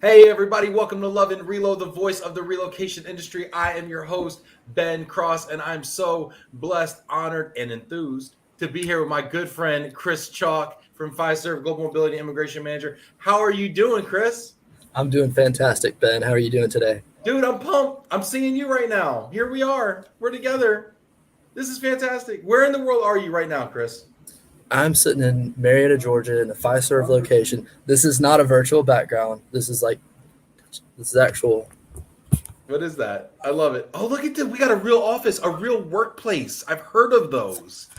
Hey everybody, welcome to Love and Relo, the voice of the relocation industry. I am your host, Ben Cross, and I'm so blessed, honored, and enthused to be here with my good friend, Chris Chalk from Fiserv, Global Mobility Immigration Manager. How are you doing, Chris? I'm doing fantastic, Ben. How are you doing today? Dude, I'm pumped. I'm seeing you right now. Here we are. We're together. This is fantastic. Where in the world are you right now, Chris? I'm sitting in Marietta, Georgia, in a Fiserv location. This is not a virtual background. This is actual. What is that? I love it. Oh, look at this. We got a real office, a real workplace. I've heard of those.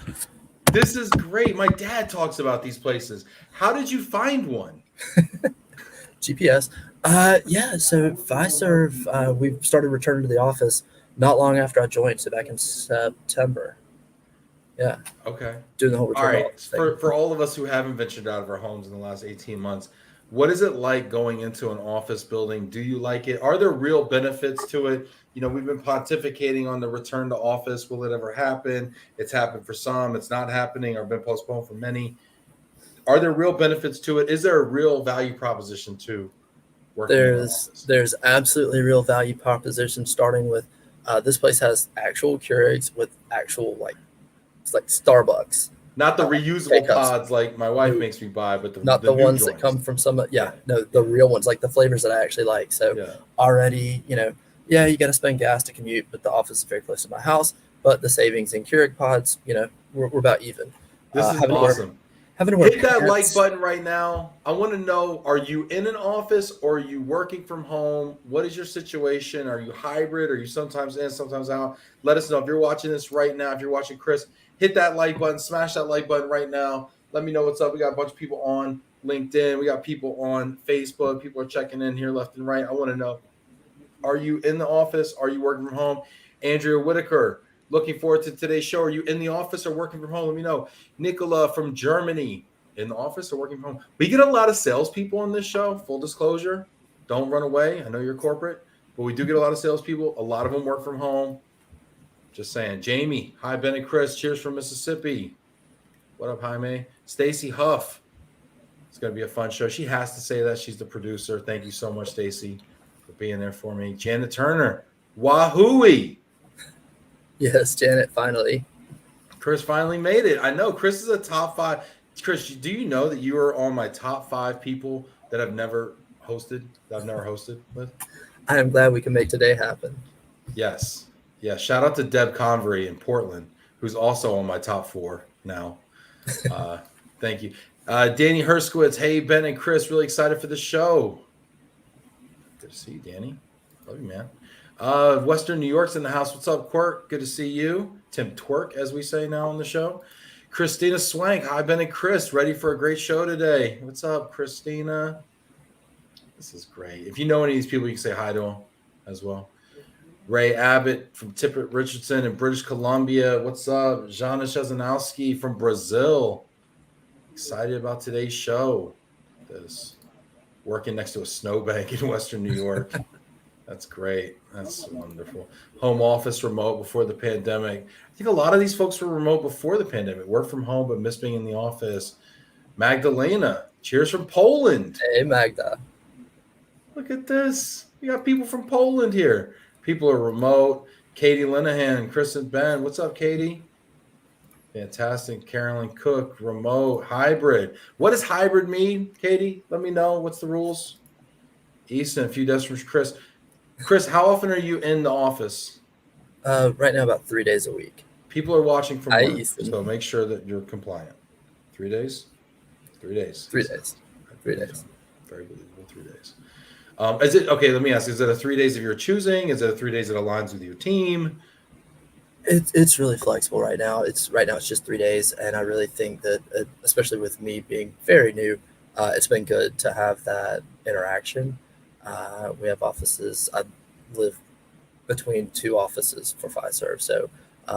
This is great. My dad talks about these places. How did you find one? GPS. Yeah. So Fiserv, we started returning to the office not long after I joined, so back in September. Yeah, Okay. doing the whole All return to right. office thing. For all of us who haven't ventured out of our homes in the last 18 months, what is it like going into an office building? Do you like it? Are there real benefits to it? We've been pontificating on the return to office. Will it ever happen? It's happened for some, it's not happening or been postponed for many. Are there real benefits to it? Is there a real value proposition to working in an office? There's absolutely real value proposition starting with this place has actual Keurigs with actual it's like Starbucks. Not the K reusable cups. pods like my wife makes me buy, but Not the the new ones that joints. come from some, yeah, no, the real ones, like the flavors that I actually like. So Yeah. already, yeah, you got to spend gas to commute, but the office is very close to my house. But the savings in Keurig pods, we're about even. This is Having to wear awesome. having to wear Hit that like pants. button right now. I want to know, are you in an office or are you working from home? What is your situation? Are you hybrid? Are you sometimes in, sometimes out? Let us know. If you're watching this right now, if you're watching Chris, hit that like button, smash that like button right now. Let me know what's up. We got a bunch of people on LinkedIn. We got people on Facebook. People are checking in here left and right. I want to know, are you in the office? Are you working from home? Andrea Whitaker, looking forward to today's show. Are you in the office or working from home? Let me know. Nicola from Germany, in the office or working from home? We get a lot of salespeople on this show. Full disclosure, don't run away. I know you're corporate, but we do get a lot of salespeople. A lot of them work from home. Just saying. Jamie, hi, Ben and Chris. Cheers from Mississippi. What up, Jaime? Stacy Huff. It's going to be a fun show. She has to say that. She's the producer. Thank you so much, Stacy, for being there for me. Janet Turner. Wahooey. Yes, Janet, finally. Chris finally made it. I know Chris is a top 5. Chris, do you know that you are on my top 5 people that I've never hosted with? I am glad we can make today happen. Yes. Yeah. Shout out to Deb Convery in Portland, who's also on my top 4 now. Thank you. Danny Herskowitz. Hey, Ben and Chris, really excited for the show. Good to see you, Danny. Love you, man. Western New York's in the house. What's up, Quirk? Good to see you. Tim Twerk, as we say now on the show. Christina Swank. Hi, Ben and Chris. Ready for a great show today. What's up, Christina? This is great. If you know any of these people, you can say hi to them as well. Ray Abbott from Tippett Richardson in British Columbia. What's up? Jana Shazanowski from Brazil. Excited about today's show. This working next to a snowbank in Western New York. That's great. That's wonderful. Home office remote before the pandemic. I think a lot of these folks were remote before the pandemic. Work from home, but miss being in the office. Magdalena, cheers from Poland. Hey, Magda. Look at this. We got people from Poland here. People are remote. Katie Linehan, Chris and Ben. What's up, Katie? Fantastic. Carolyn Cook, remote, hybrid. What does hybrid mean, Katie? Let me know. What's the rules? Easton, a few decimals. Chris. Chris, how often are you in the office? Right now, about 3 days a week. People are watching from Hi, work, Easton. so make sure that you're compliant. 3 days? 3 days. 3 days. 3 days. Very believable. 3 days. Is it okay? Let me ask: is it a 3 days of your choosing? Is it a 3 days that aligns with your team? It's really flexible right now. It's just 3 days, and I really think that, especially with me being very new, it's been good to have that interaction. We have offices. I live between 2 offices for Fiserv, so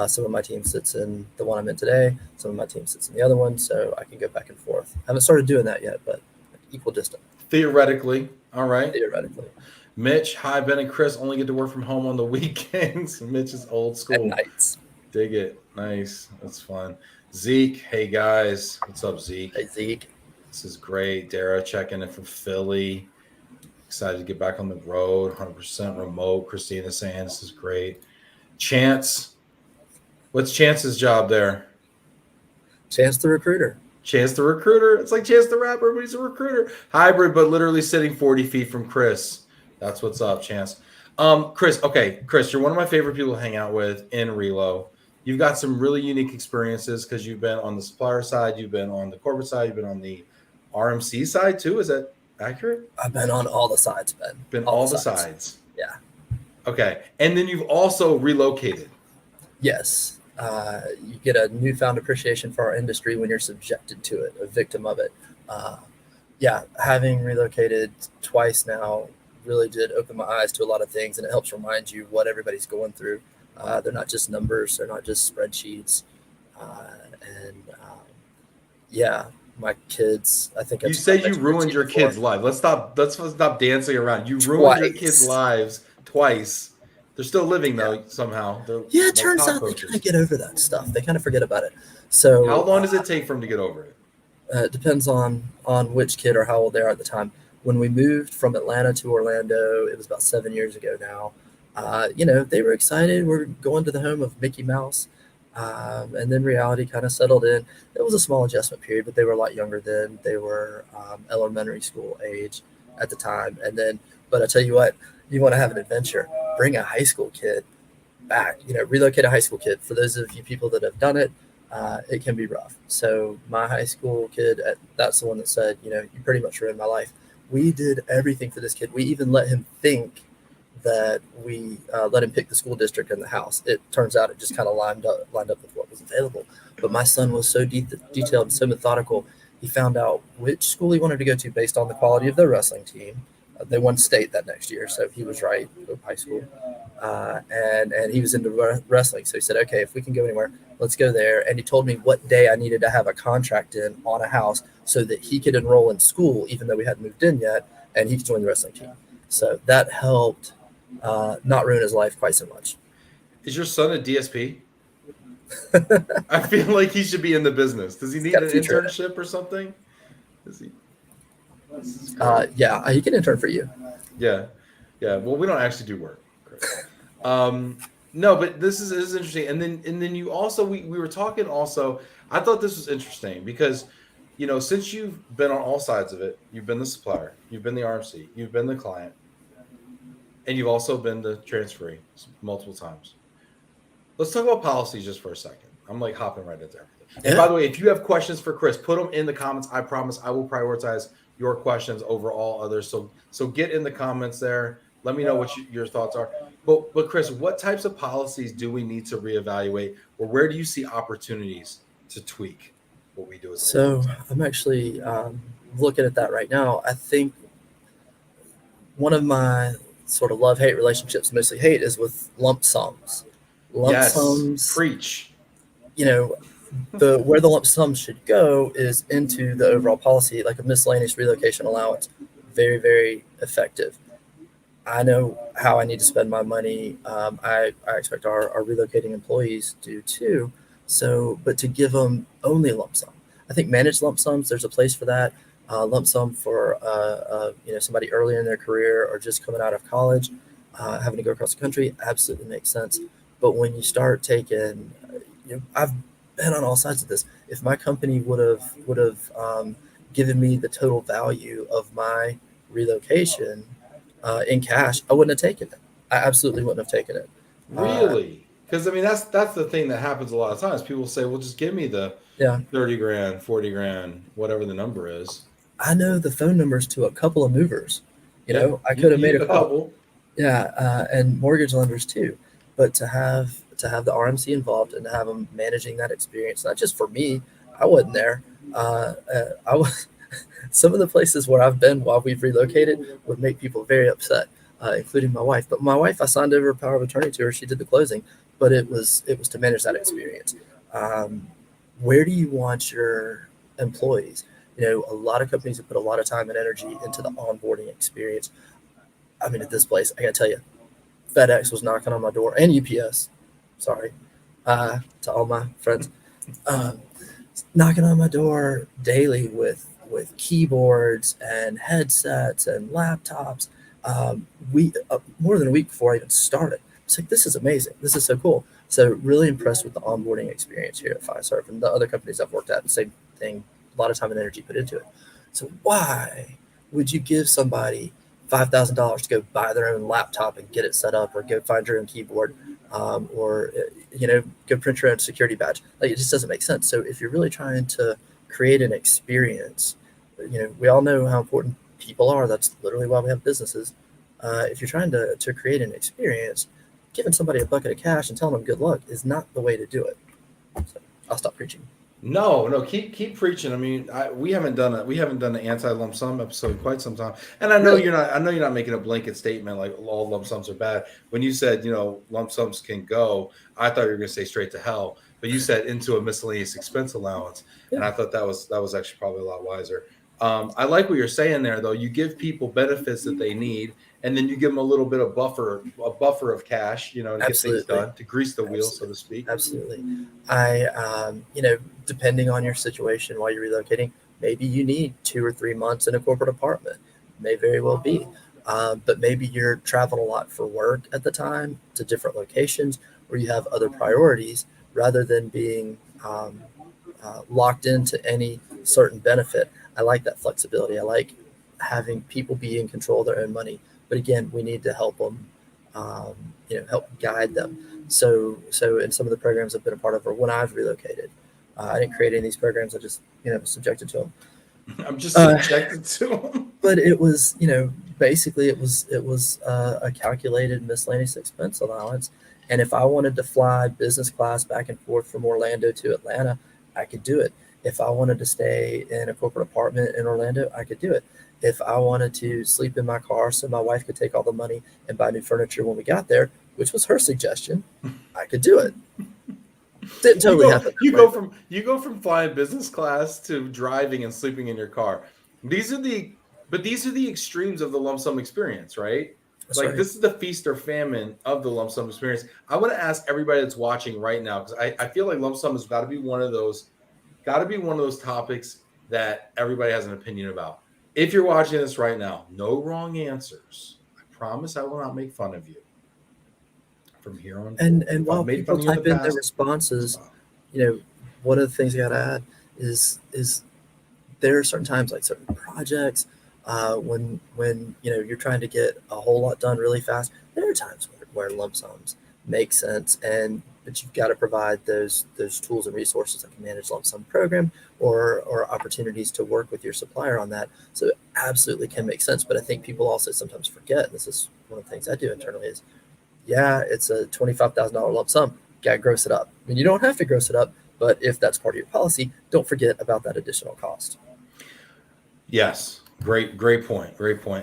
some of my team sits in the one I'm in today. Some of my team sits in the other one, so I can go back and forth. I haven't started doing that yet, but equal distance. Theoretically, all right. Theoretically. Mitch, hi, Ben and Chris only get to work from home on the weekends. Mitch is old school. At nights. Dig it. Nice. That's fun. Zeke, hey guys. What's up, Zeke? Hey, Zeke. This is great. Dara checking in from Philly. Excited to get back on the road, 100% remote. Christina's saying this is great. Chance, what's Chance's job there? Chance the recruiter. Chance the recruiter. It's like Chance the rapper, but he's a recruiter. Hybrid, but literally sitting 40 feet from Chris. That's what's up, Chance. Chris, you're one of my favorite people to hang out with in Relo. You've got some really unique experiences because you've been on the supplier side, you've been on the corporate side, you've been on the RMC side too. Is that accurate? I've been on all the sides, Ben. Been all the sides. Yeah. Okay. And then you've also relocated. Yes. You get a newfound appreciation for our industry when you're subjected to it, a victim of it. Having relocated twice now really did open my eyes to a lot of things, and it helps remind you what everybody's going through. They're not just numbers, they're not just spreadsheets. My kids, I think you say you ruined your kids' life. Let's stop dancing around. You ruined your kids' lives twice. They're still living though somehow. It turns out they kind of get over that stuff. They kind of forget about it. So how long does it take for them to get over it? It depends on which kid or how old they are at the time. When we moved from Atlanta to Orlando, it was about 7 years ago now. They were excited. We're going to the home of Mickey Mouse. And then reality kind of settled in. It was a small adjustment period, but they were a lot younger then. They were elementary school age at the time. But I tell you what, you want to have an adventure, bring a high school kid back, relocate a high school kid. For those of you people that have done it, it can be rough. So my high school kid, that's the one that said, you pretty much ruined my life. We did everything for this kid. We even let him think that we let him pick the school district in the house. It turns out it just kind of lined up with what was available. But my son was so detailed and so methodical. He found out which school he wanted to go to based on the quality of their wrestling team. They won state that next year, so he was right, go high school. And he was into wrestling. So he said, okay, if we can go anywhere, let's go there. And he told me what day I needed to have a contract in on a house so that he could enroll in school, even though we hadn't moved in yet, and he could join the wrestling team. So that helped not ruin his life quite so much. Is your son a DSP? I feel like he should be in the business. Does he need an internship or something? He can intern for you. Yeah. Well, we don't actually do work. No, but this is interesting. And then you also we were talking also. I thought this was interesting because since you've been on all sides of it, you've been the supplier, you've been the RMC, you've been the client, and you've also been the transferee multiple times. Let's talk about policies just for a second. I'm like hopping right into everything. Yeah. And by the way, if you have questions for Chris, put them in the comments. I promise I will prioritize your questions over all others. So get in the comments there. Let me know what your thoughts are. But Chris, what types of policies do we need to reevaluate, or where do you see opportunities to tweak what we do? So I'm actually looking at that right now. I think one of my sort of love-hate relationships, mostly hate, is with lump sums. Lump sums. Preach. Where the lump sum should go is into the overall policy, like a miscellaneous relocation allowance. Very, very effective. I know how I need to spend my money. I expect our relocating employees do too. So, but to give them only lump sum, I think managed lump sums, there's a place for that. Lump sum for somebody earlier in their career or just coming out of college, having to go across the country, absolutely makes sense. But when you start taking, I've been on all sides of this. If my company would have given me the total value of my relocation in cash, I wouldn't have taken it. I absolutely wouldn't have taken it. Really? Because that's the thing that happens a lot of times. People say, "Well, just give me the 30 grand, 40 grand, whatever the number is." I know the phone numbers to a couple of movers. I could have made a couple. And mortgage lenders too. But to have the RMC involved and to have them managing that experience, not just for me, I wasn't there. I was. Some of the places where I've been while we've relocated would make people very upset, including my wife. But my wife, I signed over a power of attorney to her. She did the closing, but it was to manage that experience. Where do you want your employees? A lot of companies have put a lot of time and energy into the onboarding experience. I mean, at this place, I got to tell you, FedEx was knocking on my door, and UPS. Sorry, to all my friends, knocking on my door daily with keyboards and headsets and laptops. we more than a week before I even started. It's like, this is amazing. This is so cool. So really impressed with the onboarding experience here at Fiserv, and the other companies I've worked at. The same thing, a lot of time and energy put into it. So why would you give somebody $5,000 to go buy their own laptop and get it set up, or go find your own keyboard, or go print your own security badge? Like, it just doesn't make sense. So if you're really trying to create an experience, we all know how important people are. That's literally why we have businesses. If you're trying to create an experience, giving somebody a bucket of cash and telling them good luck is not the way to do it. So I'll stop preaching. No, keep preaching. I mean, we haven't done an anti lump sum episode in quite some time, and I know you're not making a blanket statement like all lump sums are bad. When you said lump sums can go, I thought you were going to say straight to hell, but you said into a miscellaneous expense allowance, and I thought that was actually probably a lot wiser. I like what you're saying there, though. You give people benefits that they need, and then you give them a little bit of buffer of cash, to get things done, to grease the wheel, so to speak. Absolutely. Depending on your situation while you're relocating, maybe you need 2 or 3 months in a corporate apartment. May very well be. But maybe you're traveling a lot for work at the time to different locations, or you have other priorities rather than being locked into any certain benefit. I like that flexibility. I like having people be in control of their own money. But again, we need to help them, help guide them. So in some of the programs I've been a part of, or when I've relocated, I didn't create any of these programs. I just, was subjected to them. I'm just subjected to them. But it was, basically it was a calculated miscellaneous expense allowance. And if I wanted to fly business class back and forth from Orlando to Atlanta, I could do it. If I wanted to stay in a corporate apartment in Orlando, I could do it. If I wanted to sleep in my car so my wife could take all the money and buy new furniture when we got there, which was her suggestion, I could do it. Didn't totally happen. You go from flying business class to driving and sleeping in your car. These are the extremes of the lump sum experience, right? That's right. This is the feast or famine of the lump sum experience. I want to ask everybody that's watching right now, because I feel like lump sum has got to be one of those topics that everybody has an opinion about. If you're watching this right now, no wrong answers. I promise I will not make fun of you from here on. And while people type in their responses, one of the things I got to add is there are certain times, like certain projects, when you're trying to get a whole lot done really fast. There are times where lump sums make sense, but you've got to provide those tools and resources like a managed lump sum program or opportunities to work with your supplier on that. So it absolutely can make sense. But I think people also sometimes forget, and this is one of the things I do internally, is it's a $25,000 lump sum. Got to gross it up. I mean, you don't have to gross it up, but if that's part of your policy, don't forget about that additional cost. Yes. Great point.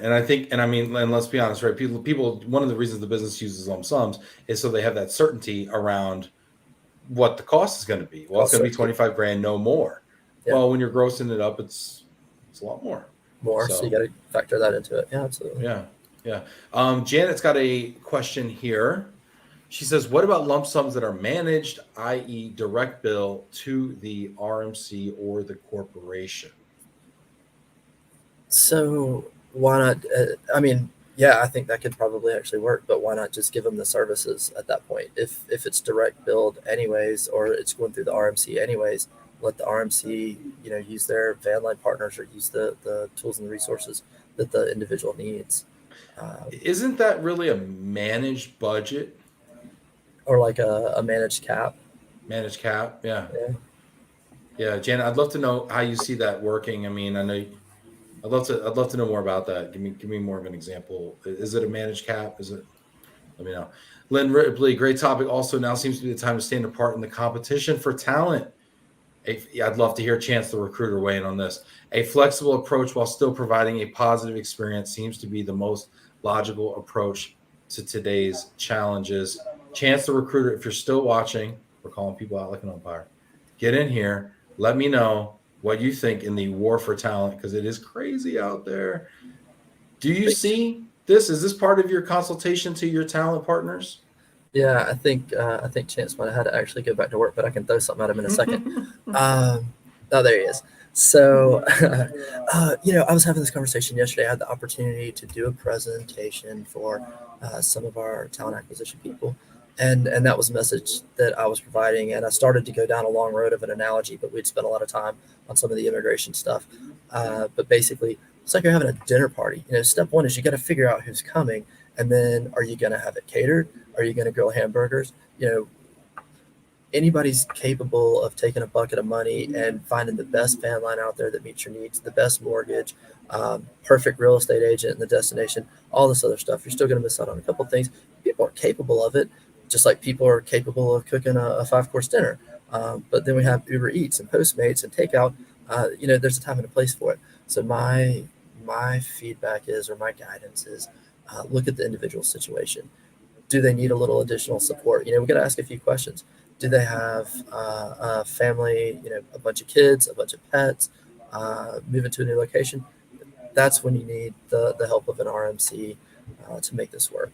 And I think, and let's be honest, right? People, one of the reasons the business uses lump sums is so they have that certainty around what the cost is going to be. Well, it's going to be 25 grand, no more. Yeah. Well, when you're grossing it up, it's a lot more. So you got to factor that into it. Yeah, absolutely. Yeah. Janet's got a question here. She says, what about lump sums that are managed, i.e. direct bill to the RMC or the corporation? So why not? I think that could probably actually work, but why not just give them the services at that point? If it's direct billed anyways, or it's going through the RMC anyways, let the RMC, use their van line partners or use the tools and the resources that the individual needs. Isn't that really a managed budget? Or like a managed cap? Managed cap, yeah. Yeah, Janet, I'd love to know how you see that working. I mean, I know I'd love to know more about that. Give me more of an example. Is it a managed cap? Is it? Let me know. Lynn Ripley, great topic. Also, now seems to be the time to stand apart in the competition for talent. I'd love to hear Chance the recruiter weigh in on this. A flexible approach while still providing a positive experience seems to be the most logical approach to today's challenges. Chance the recruiter, if you're still watching, we're calling people out like an umpire. Get in here. Let me know what you think in the war for talent, because it is crazy out there. Do you see this? Is this part of your consultation to your talent partners? Yeah, I think Chance might have had to actually go back to work, but I can throw something at him in a second. There he is. So, I was having this conversation yesterday. I had the opportunity to do a presentation for some of our talent acquisition people, and that was a message that I was providing. And I started to go down a long road of an analogy, but we'd spent a lot of time on some of the immigration stuff. But basically, it's like you're having a dinner party. Step one is you got to figure out who's coming, and then are you going to have it catered? Are you going to grill hamburgers? Anybody's capable of taking a bucket of money and finding the best van line out there that meets your needs, the best mortgage, perfect real estate agent in the destination, all this other stuff. You're still going to miss out on a couple of things. People are capable of it, just like people are capable of cooking a 5-course dinner. But then we have Uber Eats and Postmates and takeout. There's a time and a place for it. So my feedback is, or my guidance is, look at the individual situation. Do they need a little additional support? We got to ask a few questions. Do they have a family, a bunch of kids, a bunch of pets, moving to a new location? That's when you need the help of an RMC to make this work.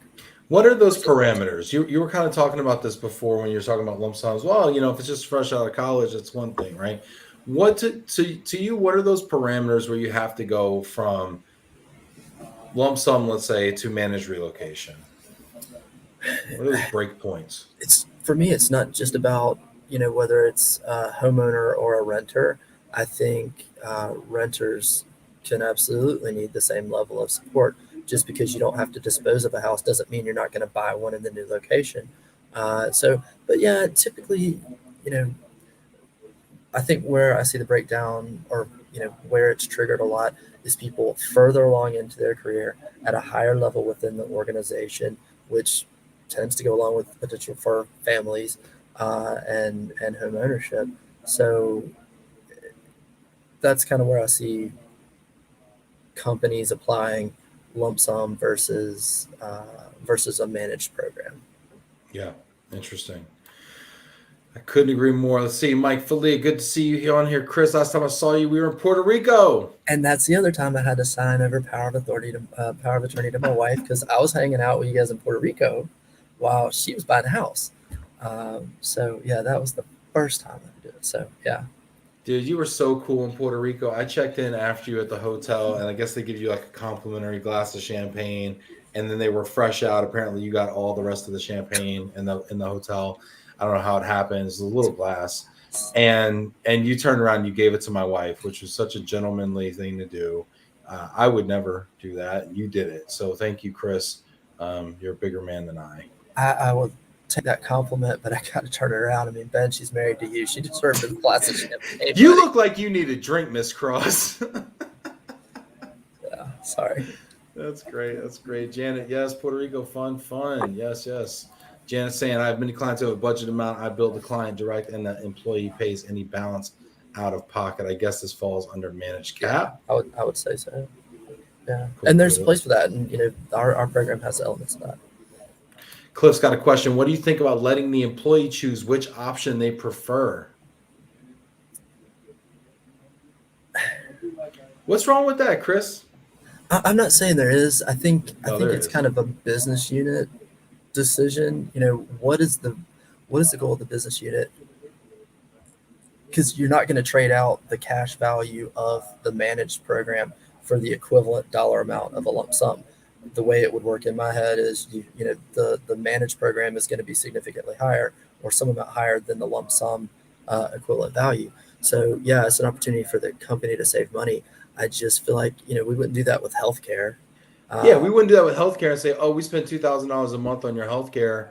What are those parameters? You were kind of talking about this before when you were talking about lump sums. Well, if it's just fresh out of college, it's one thing, right? What to you, what are those parameters where you have to go from lump sum, let's say, to managed relocation? What are those break points? For me, it's not just about, whether it's a homeowner or a renter. I think renters can absolutely need the same level of support. Just because you don't have to dispose of a house doesn't mean you're not going to buy one in the new location. But yeah, typically, I think where I see the breakdown, or where it's triggered a lot, is people further along into their career at a higher level within the organization, which tends to go along with potential for families and home ownership. So that's kind of where I see companies applying lump sum versus a managed program. Yeah, interesting. I couldn't agree more. Let's see, Mike Falia, good to see you here on here. Chris, last time I saw you, we were in Puerto Rico. And that's the other time I had to sign over power of attorney to my wife, because I was hanging out with you guys in Puerto Rico while she was buying a house. So yeah, that was the first time I did it. So yeah. Dude, you were so cool in Puerto Rico. I checked in after you at the hotel, and I guess they give you like a complimentary glass of champagne, and then they were fresh out. Apparently, you got all the rest of the champagne in the hotel. I don't know how it happened. It's a little glass, and you turned around and you gave it to my wife, which was such a gentlemanly thing to do. I would never do that. You did it, so thank you, Chris. You're a bigger man than I. I will take that compliment, but I got to turn it around. I mean, Ben, she's married to you. She deserves a glass of champagne. You look like you need a drink, Miss Cross. Yeah, sorry. That's great. That's great. Janet, yes, Puerto Rico, fun. Yes. Janet saying, I have many clients who have a budget amount. I bill the client direct, and the employee pays any balance out of pocket. I guess this falls under managed cap. Yeah, I would say so. Yeah. Cool. And there's a place for that. And, our program has elements of that. Cliff's got a question. What do you think about letting the employee choose which option they prefer? What's wrong with that, Chris? I'm not saying there is. I think it's kind of a business unit decision. What is the goal of the business unit? Because you're not going to trade out the cash value of the managed program for the equivalent dollar amount of a lump sum. The way it would work in my head is, the managed program is going to be significantly higher, or some amount higher than the lump sum equivalent value. So yeah, it's an opportunity for the company to save money. I just feel like, we wouldn't do that with healthcare. Yeah, we wouldn't do that with healthcare and say, oh, we spent $2,000 a month on your healthcare.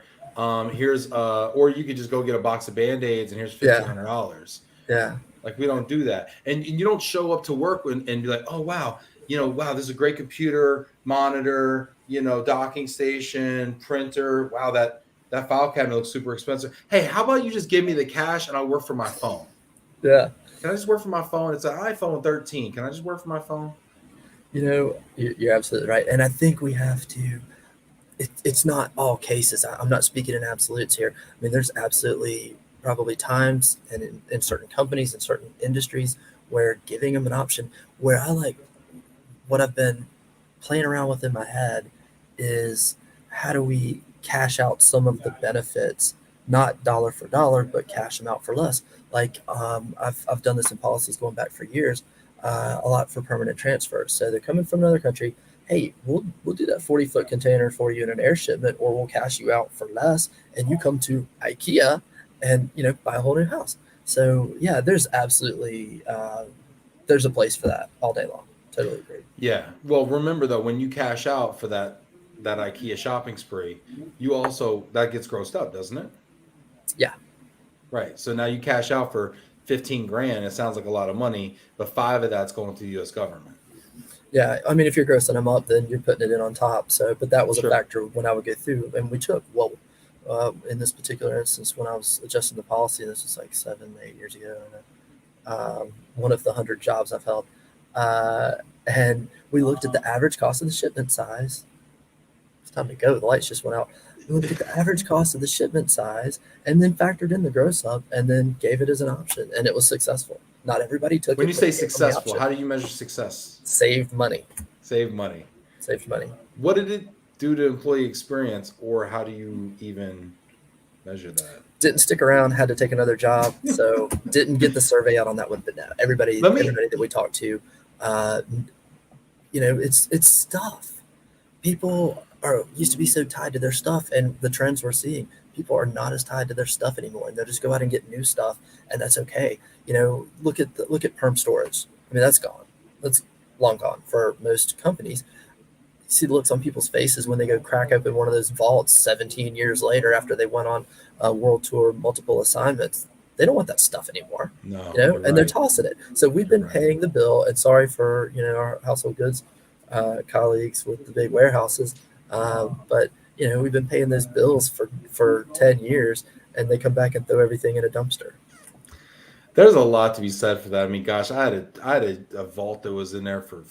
Here's or you could just go get a box of Band-Aids and here's $1,500. Yeah. Like, we don't do that. And you don't show up to work and be like, oh, wow, this is a great computer, monitor, docking station, printer. Wow, that file cabinet looks super expensive. Hey, how about you just give me the cash and I'll work from my phone? Yeah. Can I just work from my phone? It's an iPhone 13. Can I just work from my phone? You're absolutely right. And I think we have to, it's not all cases. I'm not speaking in absolutes here. I mean, there's absolutely probably times and in certain companies and certain industries where giving them an option, where I like what I've been playing around with in my head is, how do we cash out some of the benefits not dollar for dollar, but cash them out for less. Like I've done this in policies going back for years, a lot for permanent transfers. So they're coming from another country. Hey, we'll do that 40-foot container for you in an air shipment, or we'll cash you out for less, and you come to IKEA and buy a whole new house. So yeah, there's absolutely there's a place for that all day long. Totally agree. Yeah. Well, remember though, when you cash out for that IKEA shopping spree, you also, that gets grossed up, doesn't it? Yeah. Right. So now you cash out for 15 grand. It sounds like a lot of money, but 5 of that's going to the U.S. government. Yeah, I mean, if you're grossing them up, then you're putting it in on top. So, but that was Sure. a factor when I would go through, and we took in this particular instance when I was adjusting the policy. This was like 7-8 years ago. One of the 100 jobs I've held, and we looked at the average cost of the shipment size. It's time to go. The lights just went out. We looked at the average cost of the shipment size, and then factored in the gross up, and then gave it as an option, and it was successful. Not everybody took it. When you say successful, how do you measure success? Saved money. Saved money. Saved money. What did it do to employee experience, or how do you even measure that? Didn't stick around, had to take another job, so didn't get the survey out on that one. But now everybody that we talked to, it's stuff. People used to be so tied to their stuff, and the trends we're seeing, people are not as tied to their stuff anymore, and they'll just go out and get new stuff, and that's okay. Look at perm storage. I mean, that's gone. That's long gone for most companies. You see the looks on people's faces when they go crack open one of those vaults 17 years later after they went on a world tour, multiple assignments. They don't want that stuff anymore. No, and they're tossing it. So we've been paying the bill, and sorry for our household goods colleagues with the big warehouses, but we've been paying those bills for 10 years, and they come back and throw everything in a dumpster. There's a lot to be said for that. I mean, gosh, I had a vault that was in there for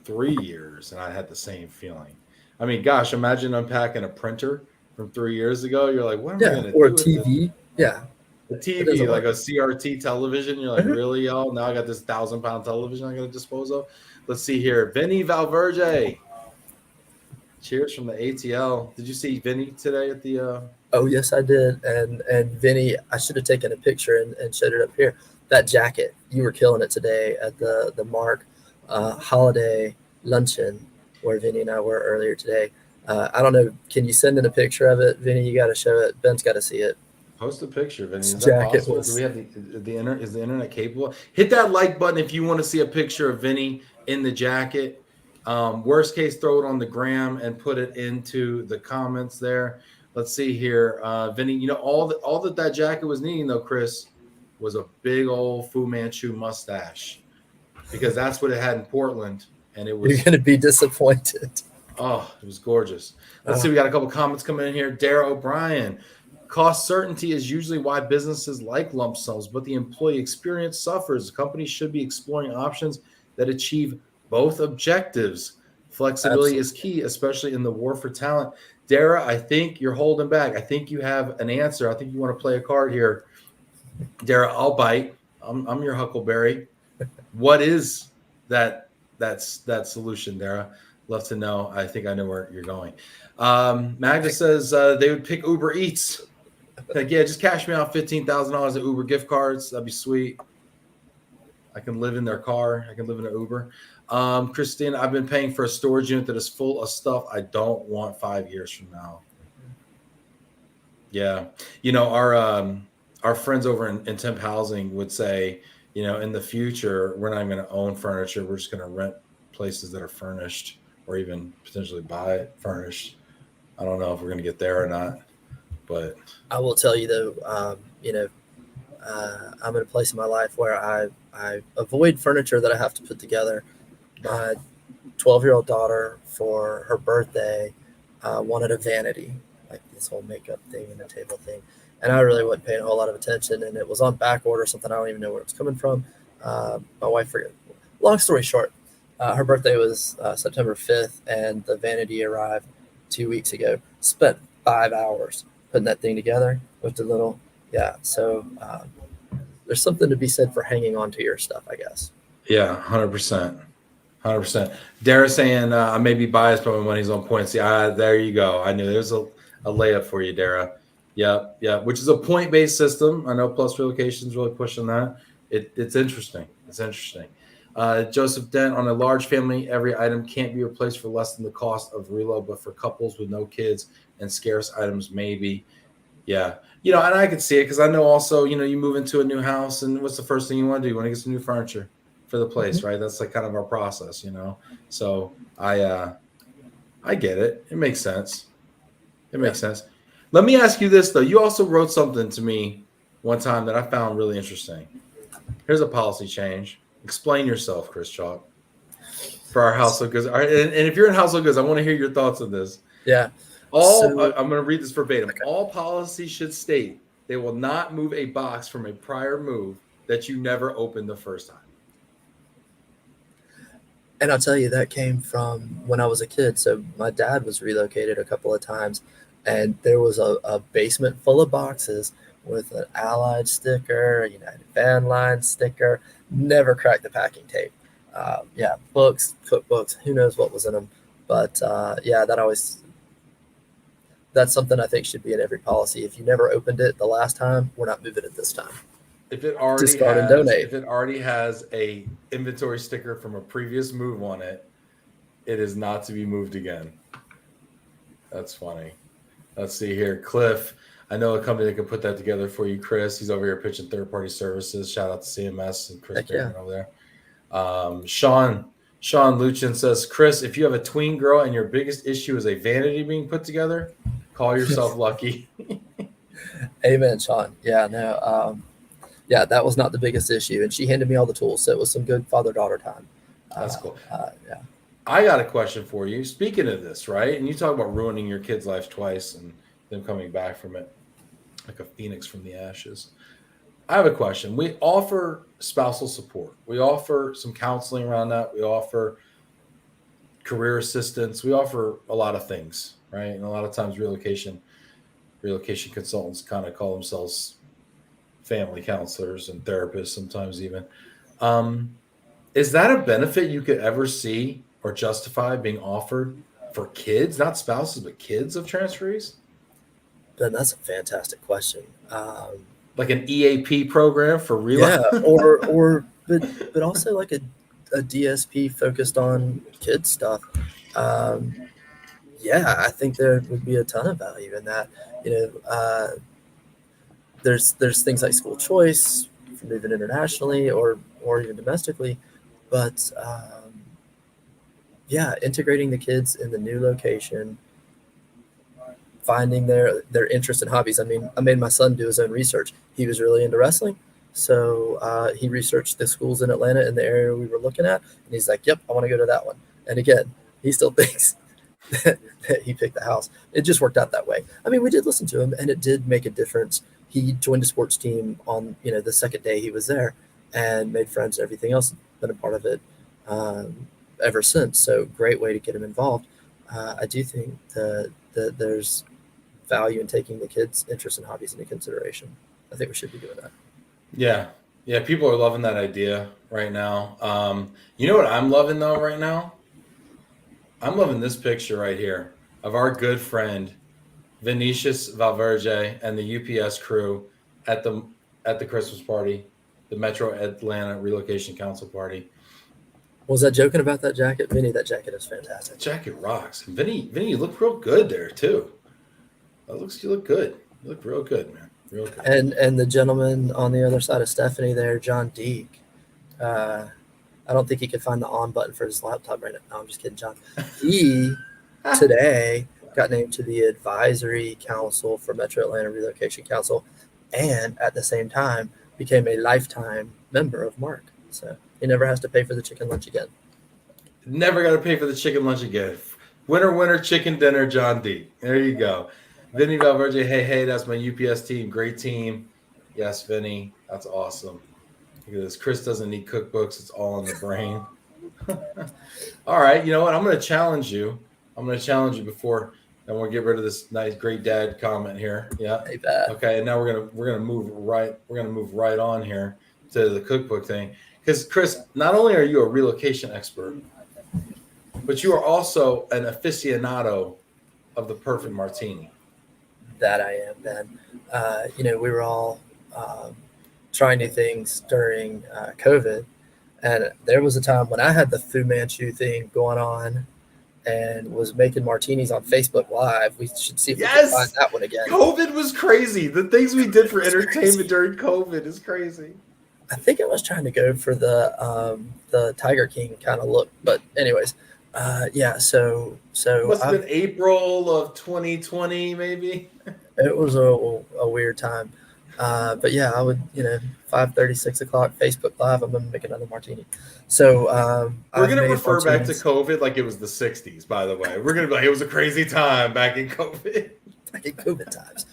3 years, and I had the same feeling. I mean, gosh, imagine unpacking a printer from 3 years ago. You're like, what am I going to do? Or a TV. Yeah. A TV, like a CRT television. You're like, really, y'all? Now I got this 1,000-pound television I got to dispose of. Let's see here. Vinny Valverde. Cheers from the ATL. Did you see Vinny today at the Oh, yes, I did. And Vinny, I should have taken a picture and showed it up here. That jacket, you were killing it today at the Mark holiday luncheon where Vinny and I were earlier today. I don't know. Can you send in a picture of it, Vinny? You got to show it. Ben's got to see it. Post a picture, Vinny. Is that possible? Do we have the internet? Is the internet capable? Hit that like button if you want to see a picture of Vinny in the jacket. Worst case, throw it on the gram and put it into the comments there. Let's see here, Vinny. All that jacket was needing though, Chris, was a big old Fu Manchu mustache, because that's what it had in Portland, and it was. You're gonna be disappointed. Oh, it was gorgeous. Let's see. We got a couple comments coming in here. Dara O'Brien. Cost certainty is usually why businesses like lump sums, but the employee experience suffers. Companies should be exploring options that achieve both objectives. Flexibility is key, especially in the war for talent. Dara, I think you're holding back. I think you have an answer. I think you want to play a card here. Dara, I'll bite. I'm your Huckleberry. What is that solution, Dara? Love to know. I think I know where you're going. Magda says they would pick Uber Eats. Like, yeah, just cash me out $15,000 at Uber gift cards. That'd be sweet. I can live in their car. I can live in an Uber. Christine, I've been paying for a storage unit that is full of stuff I don't want 5 years from now. Yeah. Our friends over in temp housing would say, in the future, we're not going to own furniture. We're just going to rent places that are furnished, or even potentially buy it furnished. I don't know if we're going to get there or not, but I will tell you though, I'm in a place in my life where I avoid furniture that I have to put together. My 12-year-old daughter, for her birthday, wanted a vanity, like this whole makeup thing and a table thing. And I really wasn't paying a whole lot of attention, and it was on back order, something I don't even know where it was coming from. My wife forget. Long story short, her birthday was September 5th, and the vanity arrived 2 weeks ago. Spent 5 hours putting that thing together with the little, So there's something to be said for hanging on to your stuff, I guess. Yeah, 100%. 100%. Dara saying I may be biased, but my money's on point. See, there you go. I knew there's a layup for you, Dara. Yeah, which is a point-based system. I know Plus Relocation is really pushing that. It's interesting. It's interesting. Joseph Dent, on a large family, every item can't be replaced for less than the cost of Relo, but for couples with no kids and scarce items, maybe. Yeah. And I could see it because I know also, you move into a new house and what's the first thing you want to do? You want to get some new furniture for the place, right? That's like kind of our process, So I get it. It makes sense. It makes sense. Let me ask you this though. You also wrote something to me one time that I found really interesting. Here's a policy change. Explain yourself, Chris Chalk, for our household goods. All right, and if you're in household goods, I want to hear your thoughts on this. Yeah. I'm going to read this verbatim. Okay. All policies should state they will not move a box from a prior move that you never opened the first time. And I'll tell you, that came from when I was a kid. So my dad was relocated a couple of times, and there was a basement full of boxes with an Allied sticker, a United Van Line sticker, never cracked the packing tape. Books, cookbooks, who knows what was in them. But that's something I think should be in every policy. If you never opened it the last time, we're not moving it this time. If it already has a inventory sticker from a previous move on it, it is not to be moved again. That's funny. Let's see here. Cliff, I know a company that can put that together for you, Chris. He's over here pitching third-party services. Shout out to CMS and Chris over there. Sean Luchin says, Chris, if you have a tween girl and your biggest issue is a vanity being put together, call yourself lucky. Amen, Sean. Yeah, no. That was not the biggest issue. And she handed me all the tools. So it was some good father-daughter time. That's cool. I got a question for you. Speaking of this, right? And you talk about ruining your kid's life twice and them coming back from it like a phoenix from the ashes. I have a question. We offer spousal support. We offer some counseling around that. We offer career assistance. We offer a lot of things, right? And a lot of times relocation consultants kind of call themselves family counselors and therapists sometimes even. Is that a benefit you could ever see or justify being offered for kids, not spouses, but kids of transferees? Ben, that's a fantastic question. Like an EAP program for real? Yeah, but also like a DSP focused on kids stuff. I think there would be a ton of value in that. There's things like school choice for moving internationally or even domestically, but integrating the kids in the new location, finding their interests and hobbies. I mean, I made my son do his own research. He was really into wrestling, so he researched the schools in Atlanta in the area we were looking at, and he's like, "Yep, I want to go to that one." And again, he still thinks that he picked the house. It just worked out that way. I mean, we did listen to him, and it did make a difference. He joined a sports team on the second day he was there, and made friends and everything else. Been a part of it ever since. So great way to get him involved. I do think that there's value in taking the kids' interests and hobbies into consideration. I think we should be doing that. Yeah, people are loving that idea right now. You know what I'm loving though right now? I'm loving this picture right here of our good friend Vinicius Valverde and the UPS crew at the Christmas party, the Metro Atlanta Relocation Council party. Was that joking about that jacket? Vinny, that jacket is fantastic. That jacket rocks. And Vinny, you look real good there too. You look good. You look real good, man. Real good. And the gentleman on the other side of Stephanie there, John Deek. I don't think he could find the on button for his laptop right now. No, I'm just kidding, John. He today got named to the advisory council for Metro Atlanta Relocation Council, and at the same time became a lifetime member of Mark. So he never has to pay for the chicken lunch again. Never got to pay for the chicken lunch again. Winner, chicken dinner, John D. There you go. Vinny Valverde, hey, that's my UPS team. Great team. Yes, Vinny, that's awesome. Look at this. Chris doesn't need cookbooks. It's all in the brain. All right, you know what? I'm going to challenge you. Before, and we'll get rid of this nice, great dad comment here. Yeah. Okay, and now we're gonna move right on here to the cookbook thing. Because Chris, not only are you a relocation expert, but you are also an aficionado of the perfect martini. That I am, Ben. We were all trying new things during COVID, and there was a time when I had the Fu Manchu thing going on and was making martinis on Facebook Live. We should see if we can find Yes, that one again. COVID was crazy. The things we did for It was entertainment crazy. during COVID is crazy. I think I was trying to go for the Tiger King kind of look, but anyways, yeah. So Must have been April of 2020, maybe. it was a weird time, but yeah, I would 5:30, 6 o'clock Facebook Live. I'm gonna make another martini. So We're I've gonna made refer back to martinis COVID like it was the 60s, by the way. We're gonna be like, it was a crazy time back in COVID. back in COVID times.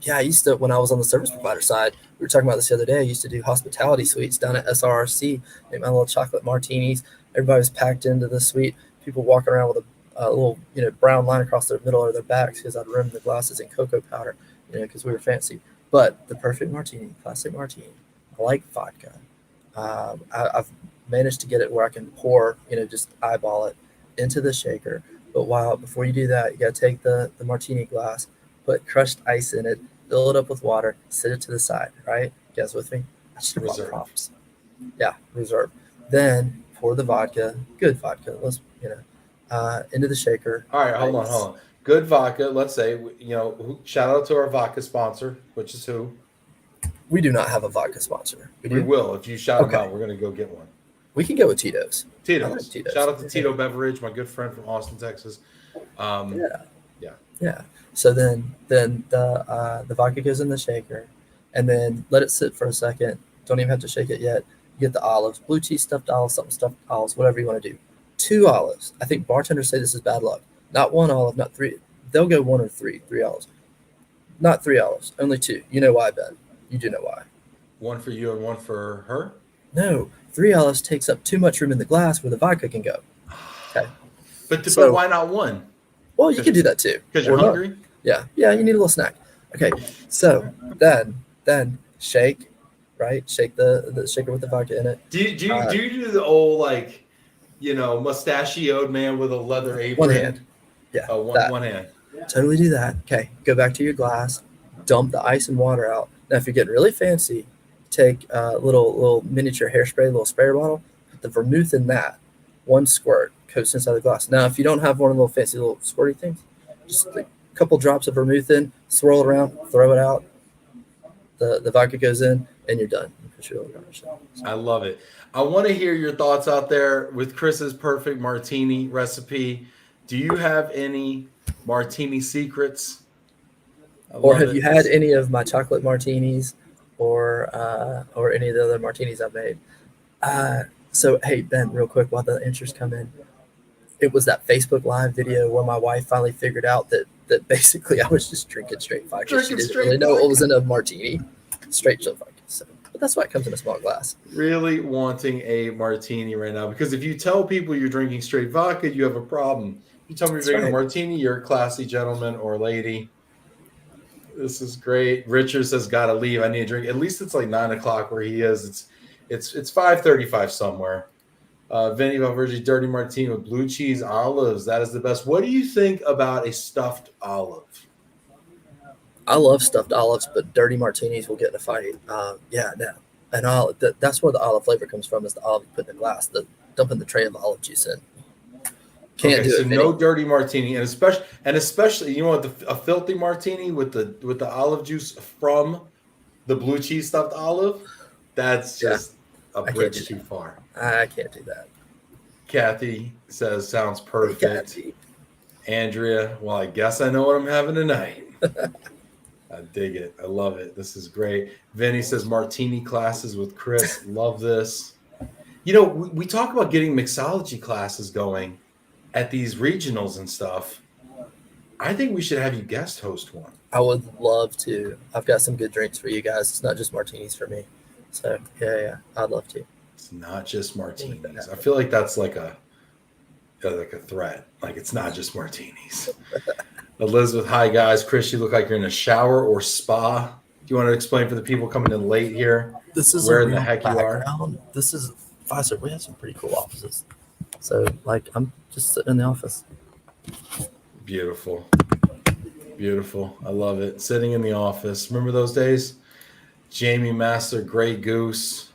Yeah, I used to, when I was on the service provider side, we were talking about this the other day. I used to do hospitality suites down at SRRC, make my little chocolate martinis. Everybody was packed into the suite. People walking around with a little, brown line across their middle or their backs because I'd rim the glasses in cocoa powder, because we were fancy. But the perfect martini, classic martini. I like vodka. I've managed to get it where I can pour, just eyeball it into the shaker. But before you do that, you got to take the martini glass, put crushed ice in it, fill it up with water, set it to the side, right? You guys with me? I should have brought Reserve. props. Yeah, reserve. Then pour the vodka, good vodka, into the shaker. All right, hold on. Good vodka. Let's say, shout out to our vodka sponsor, which is who? We do not have a vodka sponsor. We will. If you shout them Okay. out, we're going to go get one. We can go with Tito's. I Tito's. like Tito's. Shout out to Tito Beverage, my good friend from Austin, Texas. Yeah. So then the vodka goes in the shaker, and then let it sit for a second. Don't even have to shake it yet. You get the olives, blue cheese stuffed olives, something stuffed olives, whatever you want to do. 2 olives. I think bartenders say this is bad luck. Not 1 olive, not 3. They'll go 1 or 3 olives. Not 3 olives, only 2. You know why, Ben? You do know why. 1 for you and 1 for her? No, 3 olives takes up too much room in the glass where the vodka can go. Okay. But So- why not 1? Well, you can do that too. Because you're Or not. hungry? Yeah, you need a little snack. Okay, so then shake, right? Shake the shaker with the vodka in it. Do you do the old mustachioed man with a leather apron? One hand. Yeah, Oh, that. one hand. Totally do that. Okay, go back to your glass, dump the ice and water out. Now, if you're getting really fancy, take a little miniature hairspray, little sprayer bottle, put the vermouth in that. 1 squirt, coats inside the glass. Now, if you don't have one of the little fancy little squirty things, just a couple drops of vermouth in, swirl it around, throw it out. The vodka goes in, and you're done. I love it. I want to hear your thoughts out there with Chris's perfect martini recipe. Do you have any Martini Secrets? Or have you had any of my chocolate martinis, or any of the other martinis I've made? So hey Ben, real quick while the intros come in, it was that Facebook Live video where my wife finally figured out that basically I was just drinking straight vodka. She didn't really know what was in a martini, straight chill vodka. So, but that's why it comes in a small glass. Really wanting a martini right now, because if you tell people you're drinking straight vodka, you have a problem. You tell me you're drinking a martini, you're a classy gentleman or lady. This is great. Richard says, "Gotta leave. I need a drink." At least it's like 9 o'clock where he is. It's 5:35 somewhere. Vinny Valverde, dirty martini with blue cheese olives. That is the best. What do you think about a stuffed olive? I love stuffed olives, but dirty martinis will get in a fight. And that's where the olive flavor comes from. Is the olive you put in the glass, dumping the tray of olive juice in. Can't do so it. No dirty martini, and especially you want a filthy martini with the olive juice from the blue cheese stuffed olive. That's just a bridge too far. I can't do that. Kathy says, "Sounds perfect." Hey, Andrea, well, I guess I know what I'm having tonight. I dig it. I love it. This is great. Vinny says, "Martini classes with Chris." Love this. We talk about getting mixology classes going at these regionals and stuff. I think we should have you guest host one. I would love to. I've got some good drinks for you guys. It's not just martinis for me. So yeah, I'd love to. It's not just martinis. I feel like that's like a threat. Like it's not just martinis. Elizabeth, hi guys. Chris, you look like you're in a shower or spa. Do you want to explain for the people coming in late here? This is where in the heck you are? This is Fiserv. We have some pretty cool offices. So I'm just sitting in the office. Beautiful. Beautiful. I love it. Sitting in the office. Remember those days? Jamie Master, Grey Goose.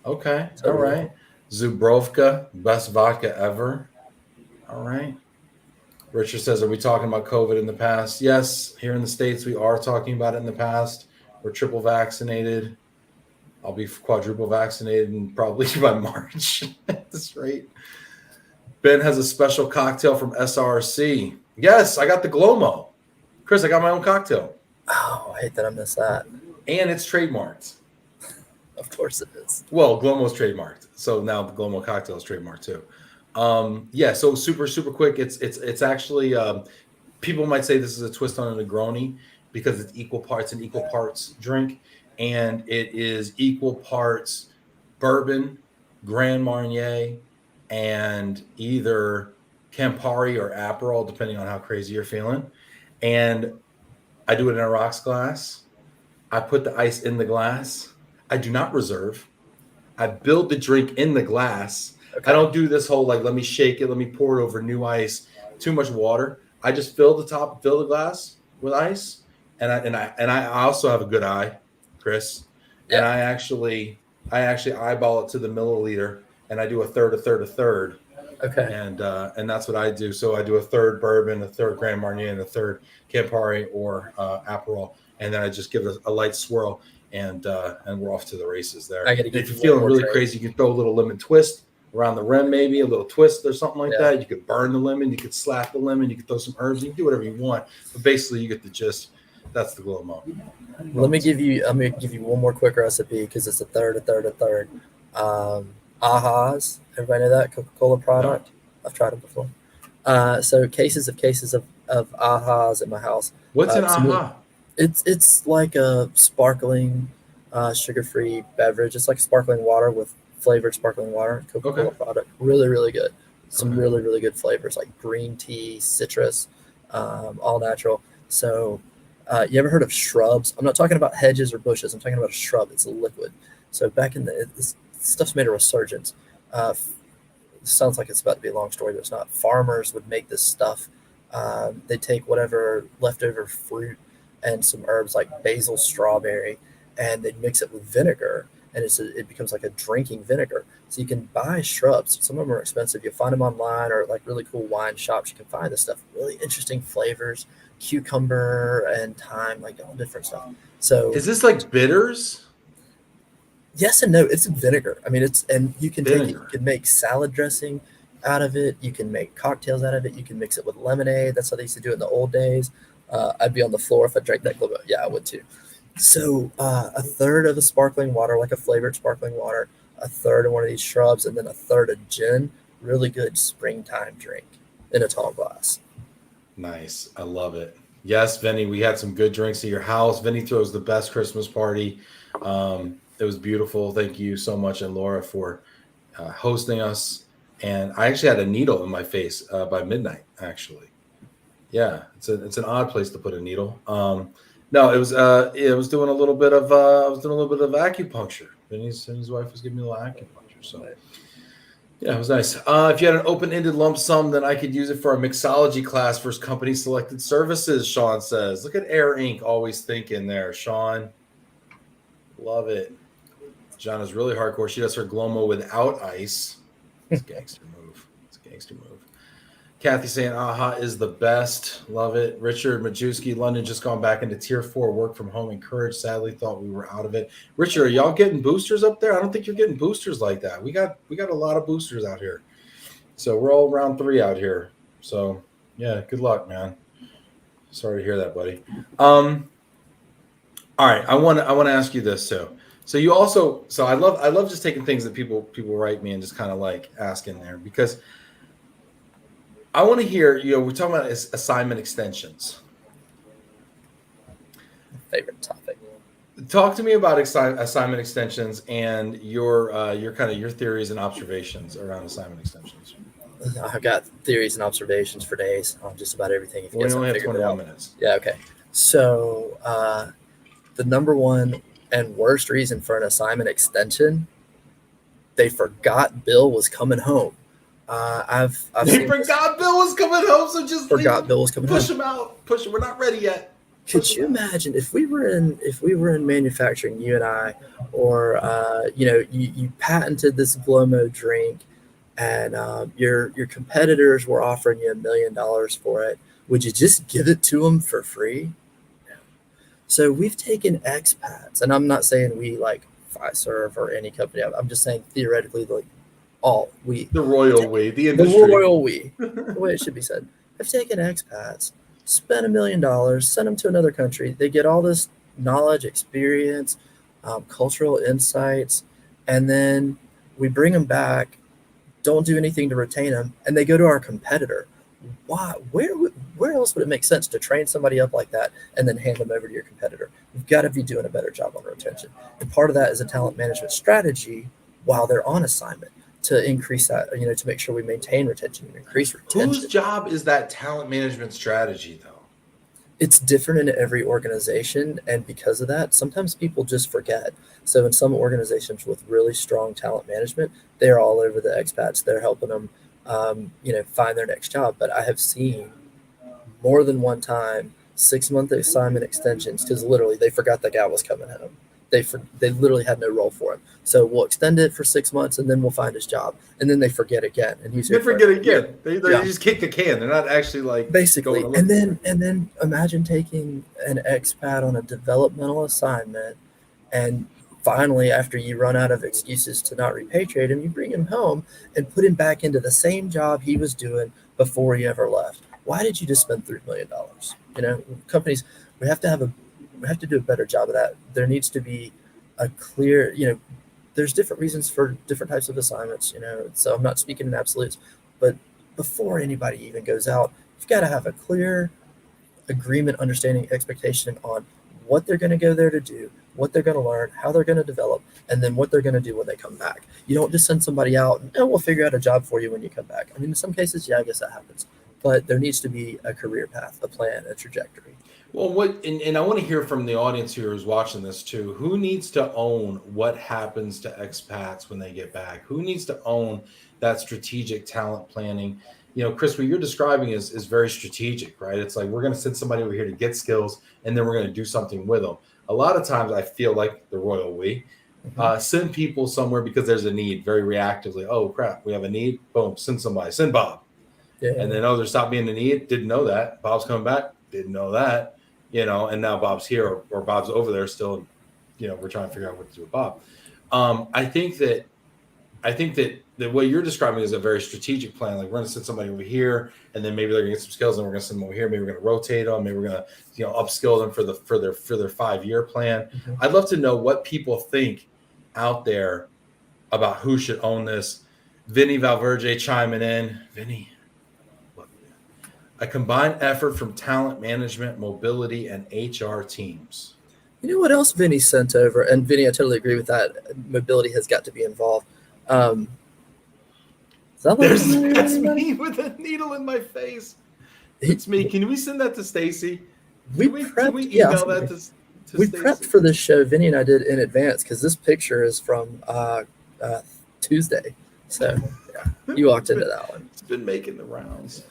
Okay. All Totally. right. Zubrovka, best vodka ever. All right. Richard says, are we talking about COVID in the past? Yes. Here in the States, we are talking about it in the past. We're triple vaccinated. I'll be quadruple vaccinated and probably by March at this rate. Ben has a special cocktail from SRC. Yes, I got the Glomo. Chris, I got my own cocktail. Oh, I hate that I missed that. And it's trademarked. Of course it is. Well, Glomo's trademarked. So now the Glomo cocktail is trademarked too. Yeah, so super, super quick. It's actually people might say this is a twist on a Negroni because it's an equal parts drink. And it is equal parts bourbon, Grand Marnier, and either Campari or Aperol, depending on how crazy you're feeling. And I do it in a rocks glass. I put the ice in the glass. I do not reserve. I build the drink in the glass. Okay. I don't do this whole like, let me shake it, let me pour it over new ice, too much water. I just fill the glass with ice, and I also have a good eye, Chris. Yeah. And I actually eyeball it to the milliliter, and I do a third. Okay. And that's what I do. So I do a third bourbon, a third Grand Marnier, and a third Campari or Aperol, and then I just give it a light swirl, and we're off to the races there. If you're feeling really crazy, you can throw a little lemon twist around the rim, maybe a little twist or something like that. You could burn the lemon, you could slap the lemon, you could throw some herbs, you can do whatever you want. But basically, you get the gist. That's the Glomo. I'm gonna give you one more quick recipe because it's a third. Aha's. Everybody know that Coca-Cola product? No. I've tried it before. So cases of Aha's at my house. What's an Aha? It's like a sparkling, sugar-free beverage. It's like sparkling water with flavored sparkling water. Coca-Cola product. Really, really good. Some really, really good flavors like green tea, citrus, all natural. So you ever heard of shrubs? I'm not talking about hedges or bushes. I'm talking about a shrub. It's a liquid. So back in this stuff's made a resurgence. Sounds like it's about to be a long story, but it's not. Farmers would make this stuff. They take whatever leftover fruit and some herbs like basil, strawberry, and they mix it with vinegar, and it becomes like a drinking vinegar. So you can buy shrubs. Some of them are expensive. You'll find them online or like really cool wine shops. You can find this stuff. Really interesting flavors, cucumber and thyme, like all different stuff. So is this like bitters? Yes and no. It's vinegar. I mean, you can take it. You can make salad dressing out of it. You can make cocktails out of it. You can mix it with lemonade. That's how they used to do it in the old days. I'd be on the floor if I drank that Globo. Yeah, I would too. So a third of the sparkling water, like a flavored sparkling water, a third of one of these shrubs, and then a third of gin. Really good springtime drink in a tall glass. Nice. I love it. Yes, Vinny, we had some good drinks at your house. Vinny throws the best Christmas party. It was beautiful. Thank you so much, and Laura, for hosting us. And I actually had a needle in my face by midnight. Actually, yeah, it's an odd place to put a needle. No, it was doing a little bit of acupuncture. Vinny's wife was giving me a little acupuncture. So yeah, it was nice. If you had an open-ended lump sum, then I could use it for a mixology class for company selected services. Sean says, "Look at Air Inc. Always thinking there, Sean. Love it." John is really hardcore. She does her Glomo without ice. It's a gangster move. Kathy saying, Aha is the best. Love it. Richard Majewski, London just gone back into tier 4 work from home. Encouraged. Sadly, thought we were out of it. Richard, are y'all getting boosters up there? I don't think you're getting boosters like that. We got a lot of boosters out here. So we're all round 3 out here. So yeah, good luck, man. Sorry to hear that, buddy. All right. I want to ask you this too. So you also, I love just taking things that people write me and just kind of like asking there, because I want to hear, we're talking about assignment extensions. Favorite topic. Talk to me about assignment extensions and your kind of your theories and observations around assignment extensions. I've got theories and observations for days on just about everything. If you we only have 21 minutes. Yeah, okay. So the number one and worst reason for an assignment extension, they forgot Bill was coming home. I've They seen this. forgot Bill was coming home, so just leave Forgot him. Bill was coming Push home. him out. Push him. We're not ready yet. Could you imagine if we were in manufacturing, you and I, or you patented this Blomo drink, and your competitors were offering you $1 million for it? Would you just give it to them for free? So we've taken expats, and I'm not saying we like Fiserv or any company. I'm just saying theoretically, like The royal we, the the industry. royal we, the way it should be said. Have taken expats, spent $1 million, sent them to another country. They get all this knowledge, experience, cultural insights, and then we bring them back. Don't do anything to retain them, and they go to our competitor. Why? Where else would it make sense to train somebody up like that and then hand them over to your competitor? You've got to be doing a better job on retention, and part of that is a talent management strategy while they're on assignment to increase that. To make sure we maintain retention and increase retention. Whose job is that talent management strategy, though? It's different in every organization, and because of that, sometimes people just forget. So in some organizations with really strong talent management, they're all over the expats. They're helping them, find their next job. But I have seen more than one time 6-month assignment extensions because literally they forgot the guy was coming home. They literally had no role for him. So we'll extend it for 6 months and then we'll find his job. And then they forget again. And he's They forget again. They just kick the can. They're not actually like basically. And then imagine taking an expat on a developmental assignment, and finally, after you run out of excuses to not repatriate him, you bring him home and put him back into the same job he was doing before he ever left. Why did you just spend $3 million? Companies, we have to do a better job of that. There needs to be a clear, there's different reasons for different types of assignments, so I'm not speaking in absolutes, but before anybody even goes out, you've got to have a clear agreement, understanding, expectation on what they're going to go there to do, what they're going to learn, how they're going to develop, and then what they're going to do when they come back. You don't just send somebody out and we'll figure out a job for you when you come back. I mean, in some cases, yeah, I guess that happens, but there needs to be a career path, a plan, a trajectory. Well, and I want to hear from the audience here who's watching this too. Who needs to own what happens to expats when they get back? Who needs to own that strategic talent planning? Chris, what you're describing is very strategic, right? It's like we're going to send somebody over here to get skills, and then we're going to do something with them. A lot of times I feel like the royal we send people somewhere because there's a need very reactively. Oh, crap, we have a need. Boom, send somebody. Send Bob. Yeah. And then, there's stopped being a need. Didn't know that. Bob's coming back. Didn't know that. And now Bob's here or Bob's over there still. We're trying to figure out what to do with Bob. I think that the way you're describing is a very strategic plan. Like we're going to send somebody over here, and then maybe they're going to get some skills, and we're going to send them over here. Maybe we're going to rotate them. Maybe we're going to upskill them for their 5-year plan. Mm-hmm. I'd love to know what people think out there about who should own this. Vinny Valverde chiming in. Vinny. A combined effort from talent management, mobility, and HR teams. You know what else Vinny sent over? And Vinny, I totally agree with that. Mobility has got to be involved. That's me with a needle in my face. It's me. Can we send that to Stacy? Can we email that to we Stacey? Prepped for this show. Vinny and I did in advance because this picture is from Tuesday. So yeah, you walked into that one. It's been making the rounds.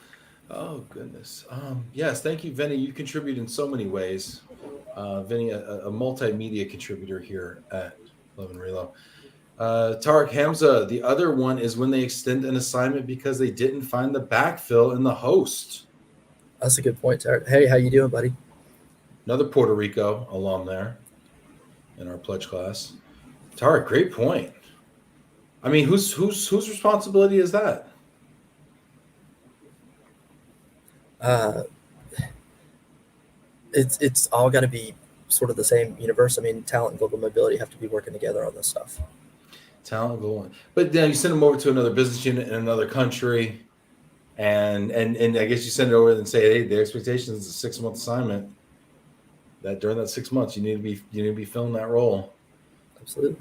Oh, goodness. Yes, thank you, Vinny. You contribute in so many ways. Vinny, a multimedia contributor here at Love and Relo. Tarek Hamza, the other one is when they extend an assignment because they didn't find the backfill in the host. That's a good point, Tarek. Hey, how you doing, buddy? Another Puerto Rico alum there in our pledge class. Tarek, great point. I mean, whose responsibility is that? It's all got to be sort of the same universe. I mean, talent and global mobility have to be working together on this stuff. Talent global, but then you send them over to another business unit in another country, and I guess you send it over and say, hey, the expectation is a 6-month assignment. That during that 6 months, you need to be filling that role. Absolutely.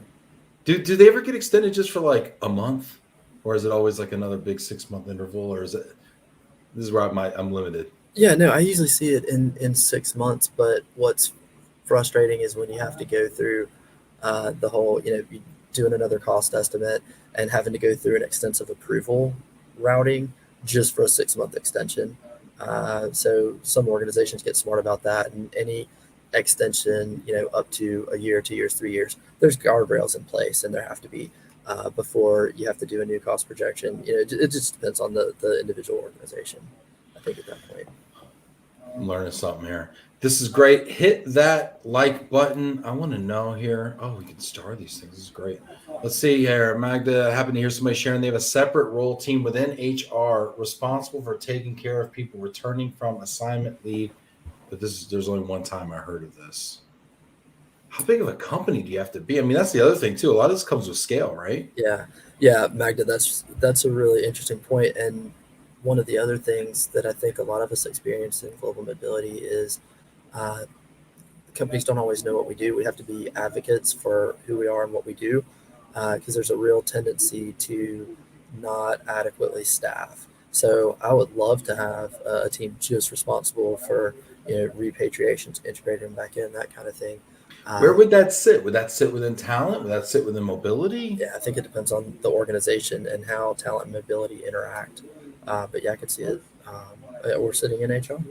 Do they ever get extended just for like a month, or is it always like another big 6-month interval, or is it? This is where I'm limited. Yeah, no, I usually see it in 6 months, but what's frustrating is when you have to go through the whole, doing another cost estimate and having to go through an extensive approval routing just for a 6-month extension. So some organizations get smart about that, and any extension, up to a year, 2 years, 3 years, there's guardrails in place, and there have to be before you have to do a new cost projection. It just depends on the individual organization, I think, at that point. I'm learning something here. This is great. Hit that like button. I want to know here. Oh, we can star these things. This is great. Let's see here. Magda, I happen to hear somebody sharing they have a separate role team within HR responsible for taking care of people returning from assignment leave. But there's only one time I heard of this. How big of a company do you have to be? I mean, that's the other thing too. A lot of this comes with scale, right? Yeah, Magda, that's a really interesting point. And one of the other things that I think a lot of us experience in global mobility is companies don't always know what we do. We have to be advocates for who we are and what we do, because there's a real tendency to not adequately staff. So I would love to have a team just responsible for repatriations, integrating them back in, that kind of thing. Where would that sit? Would that sit within talent? Would that sit within mobility? Yeah, I think it depends on the organization and how talent and mobility interact. But yeah, I could see it. We're sitting in HR.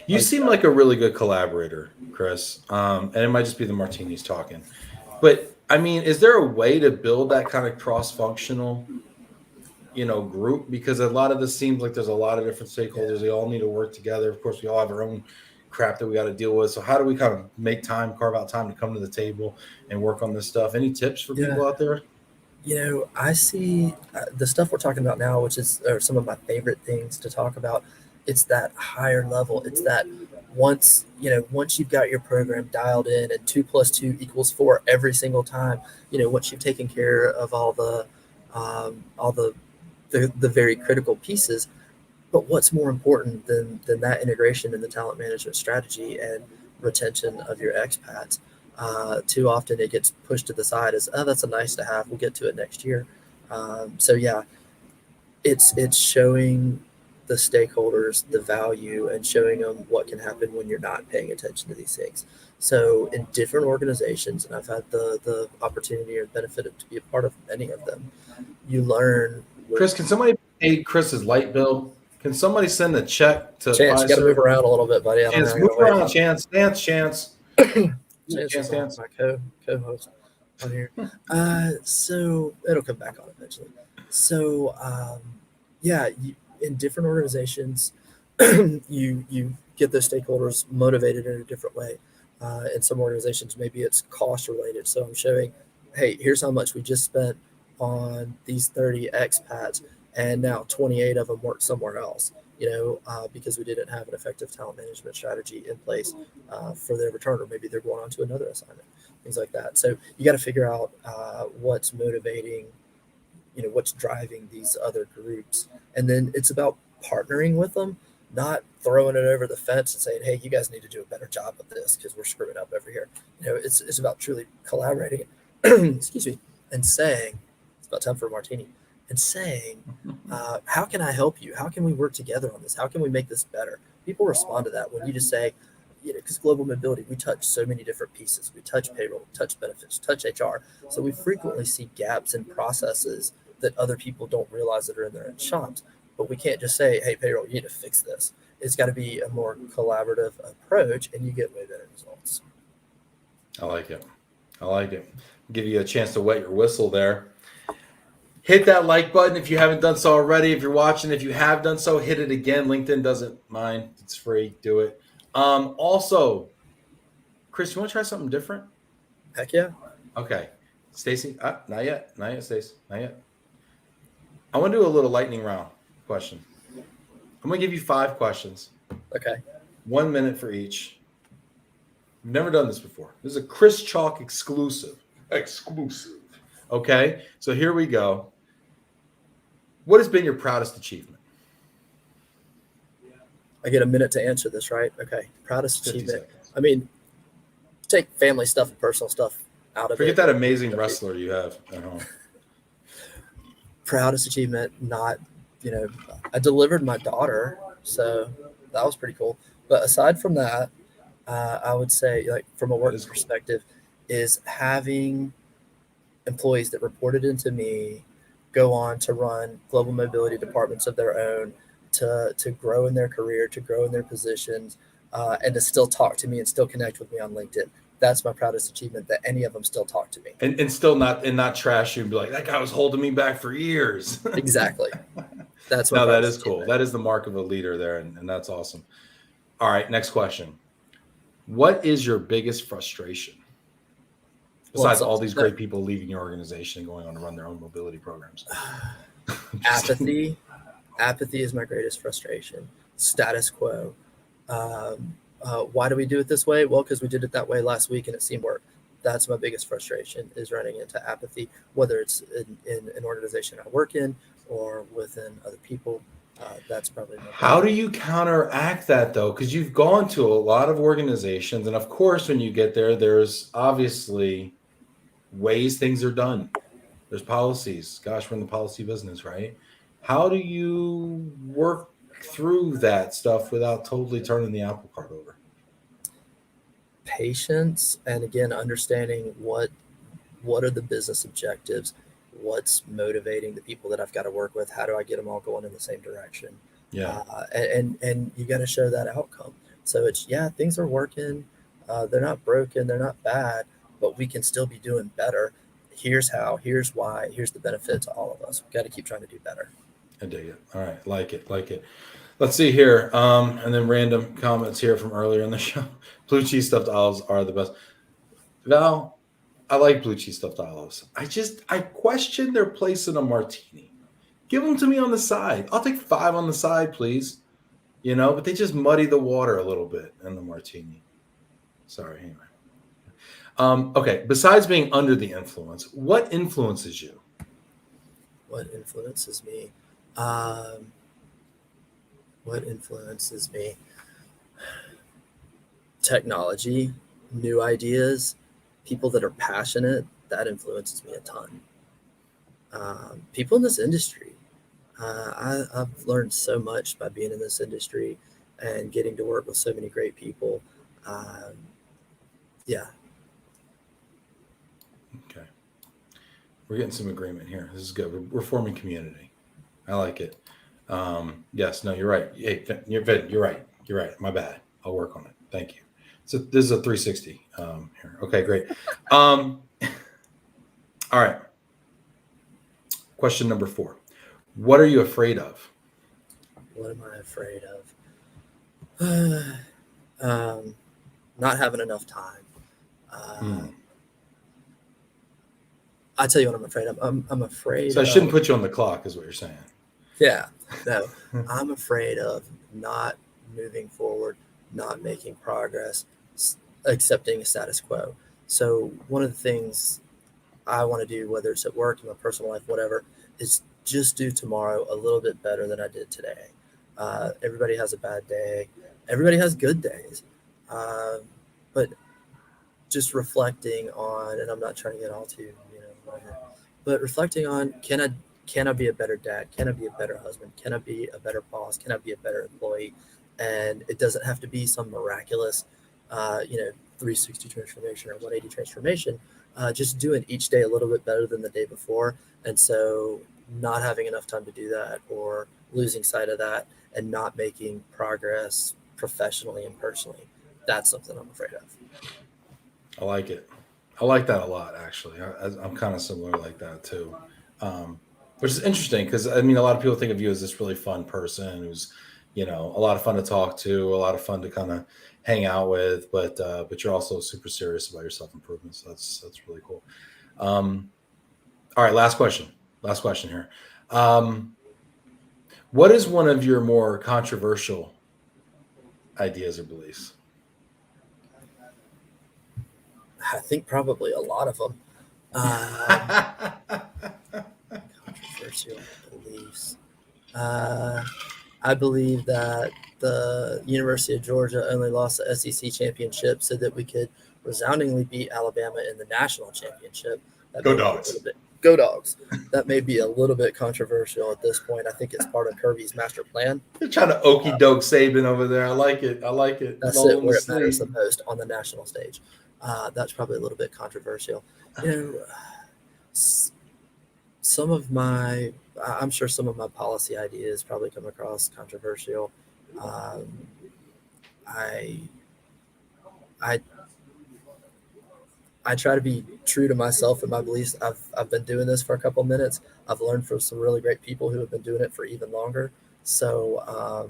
You seem like a really good collaborator, Chris. And it might just be the martinis talking. But I mean, is there a way to build that kind of cross-functional, group? Because a lot of this seems like there's a lot of different stakeholders. They all need to work together. Of course, we all have our own crap that we got to deal with. So how do we kind of carve out time to come to the table and work on this stuff? Any tips for people out there? I see the stuff we're talking about now, which are some of my favorite things to talk about. It's that higher level. It's that once you've got your program dialed in and 2 + 2 = 4 every single time, once you've taken care of all the very critical pieces. But what's more important than that integration in the talent management strategy and retention of your expats? Too often it gets pushed to the side as, oh, that's a nice to have. We'll get to it next year. So yeah, it's showing the stakeholders the value and showing them what can happen when you're not paying attention to these things. So in different organizations, and I've had the opportunity or benefit to be a part of many of them, you learn. Chris, can somebody pay Chris's light bill? Can somebody send a check to Chance? You got to move around a little bit, buddy. Chance, move around, Chance. Chance. Chance is my co-host on here. So it'll come back on eventually. So in different organizations, you get those stakeholders motivated in a different way. In some organizations, maybe it's cost related. So I'm showing, hey, here's how much we just spent on these 30 expats, and now 28 of them work somewhere else, because we didn't have an effective talent management strategy in place for their return, or maybe they're going on to another assignment, things like that. So you got to figure out what's motivating, what's driving these other groups. And then it's about partnering with them, not throwing it over the fence and saying, hey, you guys need to do a better job of this because we're screwing up over here. It's about truly collaborating, excuse me, and saying, it's about time for a martini, and saying, how can I help you? How can we work together on this? How can we make this better? People respond to that when you just say, because global mobility, we touch so many different pieces. We touch payroll, touch benefits, touch HR. So we frequently see gaps in processes that other people don't realize that are in their own shops. But we can't just say, hey, payroll, you need to fix this. It's got to be a more collaborative approach, and you get way better results. I like it. Give you a chance to wet your whistle there. Hit that like button if you haven't done so already. If you're watching, if you have done so, hit it again. LinkedIn doesn't mind. It's free. Do it. Also, Chris, you want to try something different? Heck yeah. Okay. Stacy, not yet, Stacy, not yet. I want to do a little lightning round question. I'm going to give you 5 questions. Okay. 1 minute for each. I've never done this before. This is a Chris Chalk exclusive. Okay, so here we go. What has been your proudest achievement? I get a minute to answer this, right? Okay. Proudest achievement. Seconds. I mean, take family stuff and personal stuff out of it. Forget that amazing wrestler you have at home. Proudest achievement, I delivered my daughter, so that was pretty cool. But aside from that, I would say, like, from a work perspective, is having employees that reported into me go on to run global mobility departments of their own, to grow in their career, to grow in their positions, and to still talk to me and still connect with me on LinkedIn. That's my proudest achievement, that any of them still talk to me. And still not trash you and be like, that guy was holding me back for years. Exactly. That's my No, that proudest is cool. achievement. That is the mark of a leader there, and that's awesome. All right, next question. What is your biggest frustration? Besides all these great people leaving your organization and going on to run their own mobility programs. Apathy. Apathy is my greatest frustration. Status quo. Why do we do it this way? Well, because we did it that way last week and it seemed work. That's my biggest frustration, is running into apathy, whether it's in an organization I work in or within other people. That's probably my How do you counteract that, though? Because you've gone to a lot of organizations, and of course, when you get there, there's obviously ways things are done. There's policies. Gosh, we're in the policy business, right? How do you work through that stuff without totally turning the apple cart over? Patience, and again, understanding what are the business objectives, what's motivating the people that I've got to work with, how do I get them all going in the same direction? Yeah. And you got to show that outcome. So it's, things are working, they're not broken, they're not bad, but we can still be doing better. Here's how, here's why, here's the benefit to all of us. We've got to keep trying to do better. I dig it. All right, like it. Let's see here. And then random comments here from earlier in the show. Blue cheese stuffed olives are the best. Val, I like blue cheese stuffed olives. I question their place in a martini. Give them to me on the side. I'll take 5 on the side, please. But they just muddy the water a little bit in the martini. Sorry, anyway. Okay, besides being under the influence, what influences you? What influences me? Technology, new ideas, people that are passionate, that influences me a ton. People in this industry. I've learned so much by being in this industry and getting to work with so many great people. Yeah. Okay. We're getting some agreement here. This is good. We're forming community. I like it. Yes, no, you're right. Hey, you're right. You're right. My bad. I'll work on it. Thank you. So this is a 360 here. Okay, great. All right. Question number 4. What are you afraid of? What am I afraid of? Not having enough time. I tell you what I'm afraid of. I'm afraid. So I shouldn't put you on the clock, is what you're saying. Yeah. No, I'm afraid of not moving forward, not making progress, accepting a status quo. So one of the things I want to do, whether it's at work, in my personal life, whatever, is just do tomorrow a little bit better than I did today. Everybody has a bad day. Everybody has good days. But just reflecting on, and I'm not trying to get all too, whatever, but reflecting on, can I be a better dad? Can I be a better husband? Can I be a better boss? Can I be a better employee? And it doesn't have to be some miraculous, 360 transformation or 180 transformation. Just doing each day a little bit better than the day before. And so not having enough time to do that, or losing sight of that, and not making progress professionally and personally, that's something I'm afraid of. I like it. I like that a lot, actually. I'm kind of similar like that too, which is interesting because a lot of people think of you as this really fun person who's, a lot of fun to talk to, a lot of fun to kind of hang out with, but you're also super serious about your self-improvement. So that's really cool. All right, last question here. What is one of your more controversial ideas or beliefs? I think probably a lot of them. Controversial beliefs. I believe that the University of Georgia only lost the SEC championship so that we could resoundingly beat Alabama in the national championship. Go Dogs. Go Dogs. That may be a little bit controversial at this point. I think it's part of Kirby's master plan. You're trying to okey doke Saban over there. I like it. That's it, where it matters the most, on the national stage. That's probably a little bit controversial. I'm sure some of my policy ideas probably come across controversial. Um, I, I, I try to be true to myself and my beliefs. I've been doing this for a couple minutes. I've learned from some really great people who have been doing it for even longer. So,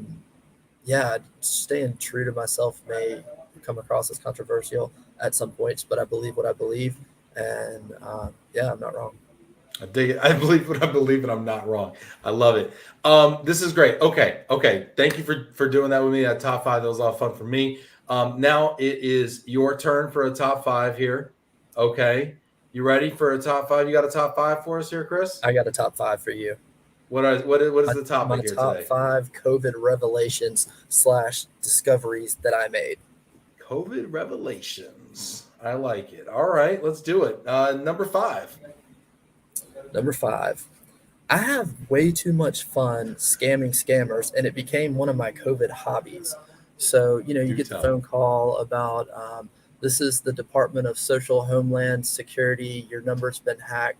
yeah, staying true to myself may come across as controversial at some points, but I believe what I believe, and yeah, I'm not wrong. I dig it. I believe what I believe, and I'm not wrong. I love it. This is great. Okay. Thank you for doing that with me. That top five, that was a lot of fun for me. Now it is your turn for a top five here. Okay, you ready for a top five? You got a top five for us here, Chris? I got a top five for you. What is the My topic here top today? five COVID revelations / discoveries that I made. COVID revelations. I like it. All right, let's do it. Number five. Number five, I have way too much fun scamming scammers, and it became one of my COVID hobbies. So, you Do get the tell. phone call about this is the Department of Social Homeland Security. Your number's been hacked.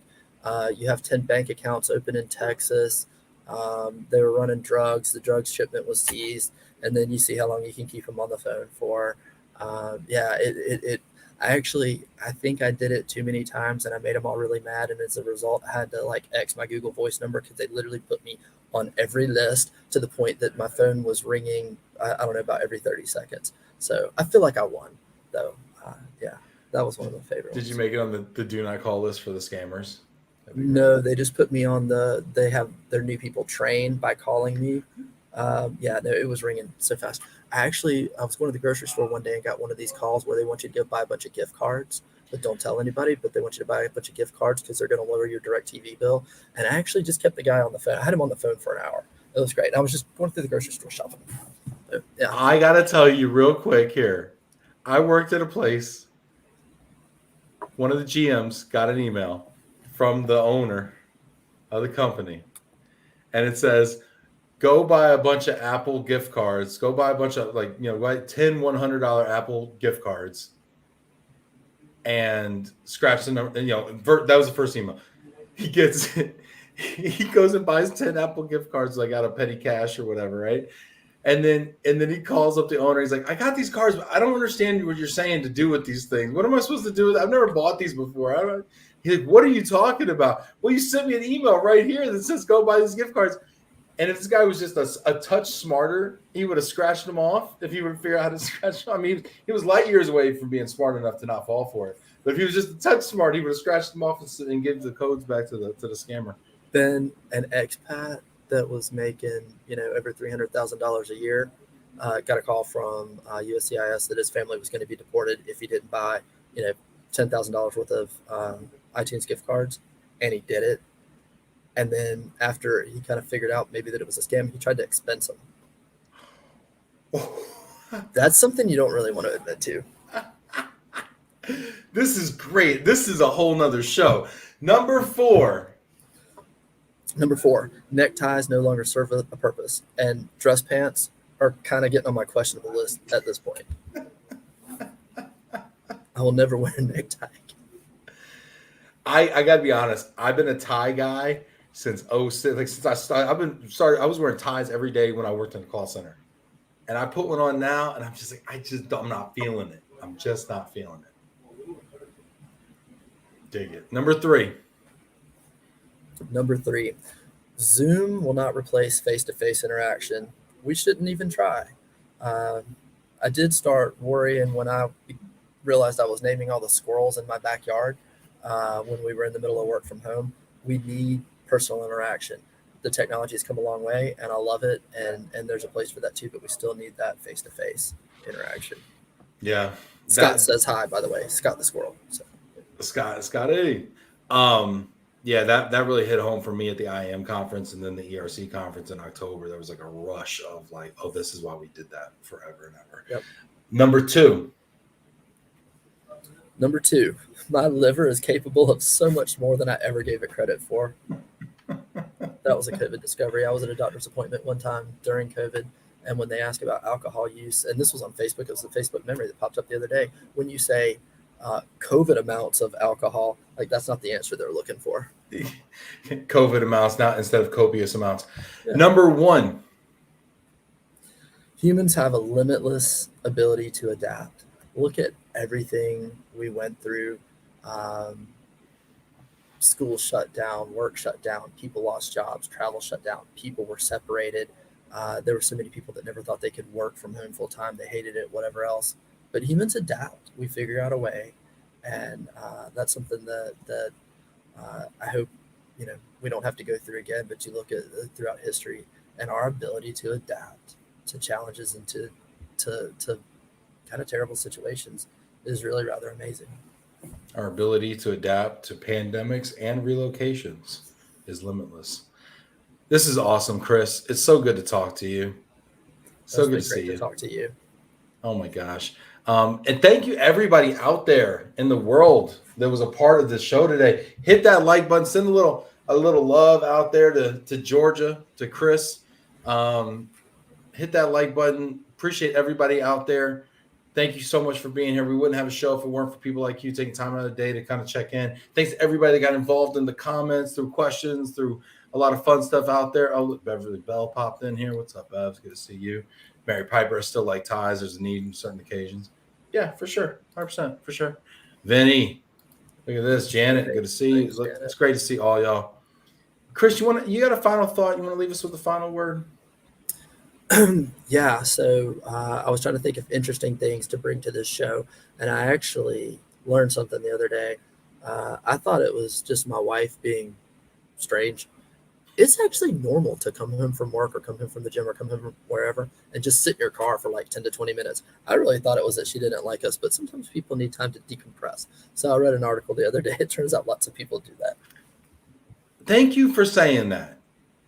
You have 10 bank accounts open in Texas. They were running drugs. The drug shipment was seized. And then you see how long you can keep them on the phone for. Yeah, I think I did it too many times and I made them all really mad. And as a result, I had to like X my Google Voice number because they literally put me on every list to the point that my phone was ringing, I don't know, about every 30 seconds. So I feel like I won, though. Yeah, that was one of my favorite Did you ones. make it on the do not call list for the scammers? That'd be great. No, they just put me on they have their new people trained by calling me. Yeah, no, it was ringing so fast. I was going to the grocery store one day and got one of these calls where they want you to go buy a bunch of gift cards, but don't tell anybody, but they want you to buy a bunch of gift cards because they're going to lower your direct TV bill. And I actually just kept the guy on the phone. I had him on the phone for an hour. It was great. I was just going through the grocery store shopping. So, yeah. I gotta tell you real quick here. I worked at a place. One of the GMs got an email from the owner of the company, and it says, "Go buy a bunch of Apple gift cards. Go buy a bunch of buy 10 $100 Apple gift cards, and scratch the number." And, that was the first email. He gets it. He goes and buys 10 Apple gift cards, like out of petty cash or whatever, right? And then he calls up the owner. He's like, "I got these cards, but I don't understand what you're saying to do with these things. What am I supposed to do with? I've never bought these before." He's like, "What are you talking about?" "Well, you sent me an email right here that says go buy these gift cards." And if this guy was just a touch smarter, he would have scratched them off. If he would figure out how to scratch them, I mean, he was light years away from being smart enough to not fall for it. But if he was just a touch smart, he would have scratched them off and give the codes back to the scammer. Been an expat that was making, over $300,000 a year. Got a call from USCIS that his family was going to be deported if he didn't buy, $10,000 worth of iTunes gift cards, and he did it. And then after he kind of figured out maybe that it was a scam, he tried to expense them. That's something you don't really want to admit to. This is great. This is a whole nother show. Number four, neckties no longer serve a purpose, and dress pants are kind of getting on my questionable list at this point. I will never wear a necktie. I gotta be honest. I've been a tie guy since 06. Like since I started, I was wearing ties every day when I worked in the call center, and I put one on now, and I'm just like, I'm not feeling it. I'm just not feeling it. Dig it. Number three, Zoom will not replace face-to-face interaction. We shouldn't even try. I did start worrying when I realized I was naming all the squirrels in my backyard when we were in the middle of work from home. We need personal interaction. The technology has come a long way, and I love it, and there's a place for that too, but we still need that face-to-face interaction. yeah. Scott says hi, by the way. Scott the squirrel. So. Scotty. Yeah, that really hit home for me at the IAM conference and then the ERC conference in October. There was like a rush of like, oh, this is why we did that forever and ever. Yep. Number two, my liver is capable of so much more than I ever gave it credit for. That was a COVID discovery. I was at a doctor's appointment one time during COVID, and when they ask about alcohol use, and this was on Facebook, it was the Facebook memory that popped up the other day. When you say, COVID amounts of alcohol. Like that's not the answer they're looking for. COVID amounts, not instead of copious amounts. Yeah. Number one. Humans have a limitless ability to adapt. Look at everything we went through. School shut down, work shut down, people lost jobs, travel shut down, people were separated. There were so many people that never thought they could work from home full time. They hated it, whatever else. But humans adapt. We figure out a way. And that's something that I hope, we don't have to go through again, but you look at throughout history and our ability to adapt to challenges and to kind of terrible situations is really rather amazing. Our ability to adapt to pandemics and relocations is limitless. This is awesome, Chris. It's so good to talk to you. So good to see you. Talk to you. Oh my gosh. And thank you everybody out there in the world that was a part of the show today. Hit that like button, send a little love out there to Georgia, to Chris. Hit that like button. Appreciate everybody out there. Thank you so much for being here. We wouldn't have a show if it weren't for people like you taking time out of the day to kind of check in. Thanks to everybody that got involved in the comments, through questions, through a lot of fun stuff out there. Oh, look, Beverly Bell popped in here. What's up, Bev? Good to see you. Mary Piper, I still like ties. There's a need in certain occasions. Yeah, for sure. 100%, for sure. Vinny, look at this. Janet, good to see you. Look, it's great to see all y'all. Chris, you got a final thought? You want to leave us with a final word? Yeah, so I was trying to think of interesting things to bring to this show, and I actually learned something the other day. I thought it was just my wife being strange. It's actually normal to come home from work or come home from the gym or come home from wherever and just sit in your car for like 10 to 20 minutes. I really thought it was that she didn't like us, but sometimes people need time to decompress. So I read an article the other day. It turns out lots of people do that. Thank you for saying that.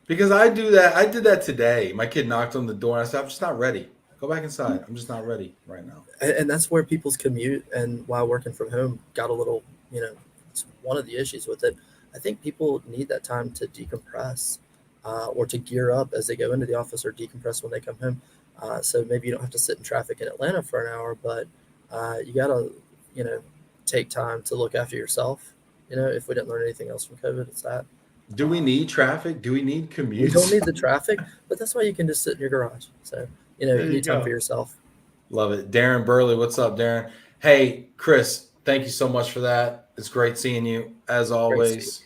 Because I do that. I did that today. My kid knocked on the door and I said, I'm just not ready. Go back inside. I'm just not ready right now. And that's where people's commute and while working from home got a little, it's one of the issues with it. I think people need that time to decompress or to gear up as they go into the office or decompress when they come home. So maybe you don't have to sit in traffic in Atlanta for an hour, but you got to, take time to look after yourself. If we didn't learn anything else from COVID, it's that. Do we need traffic? Do we need commutes? You don't need the traffic, but that's why you can just sit in your garage. So, you need time for yourself. Love it. Darren Burley, what's up, Darren? Hey, Chris, thank you so much for that. It's great seeing you, as always.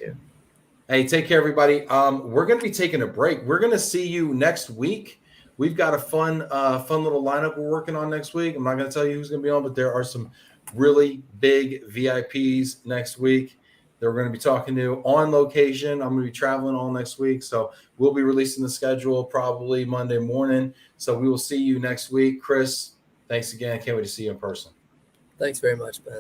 Hey, take care, everybody. We're going to be taking a break. We're going to see you next week. We've got a fun little lineup we're working on next week. I'm not going to tell you who's going to be on, but there are some really big VIPs next week that we're going to be talking to on location. I'm going to be traveling all next week. So we'll be releasing the schedule probably Monday morning. So we will see you next week. Chris, thanks again. I can't wait to see you in person. Thanks very much, Ben.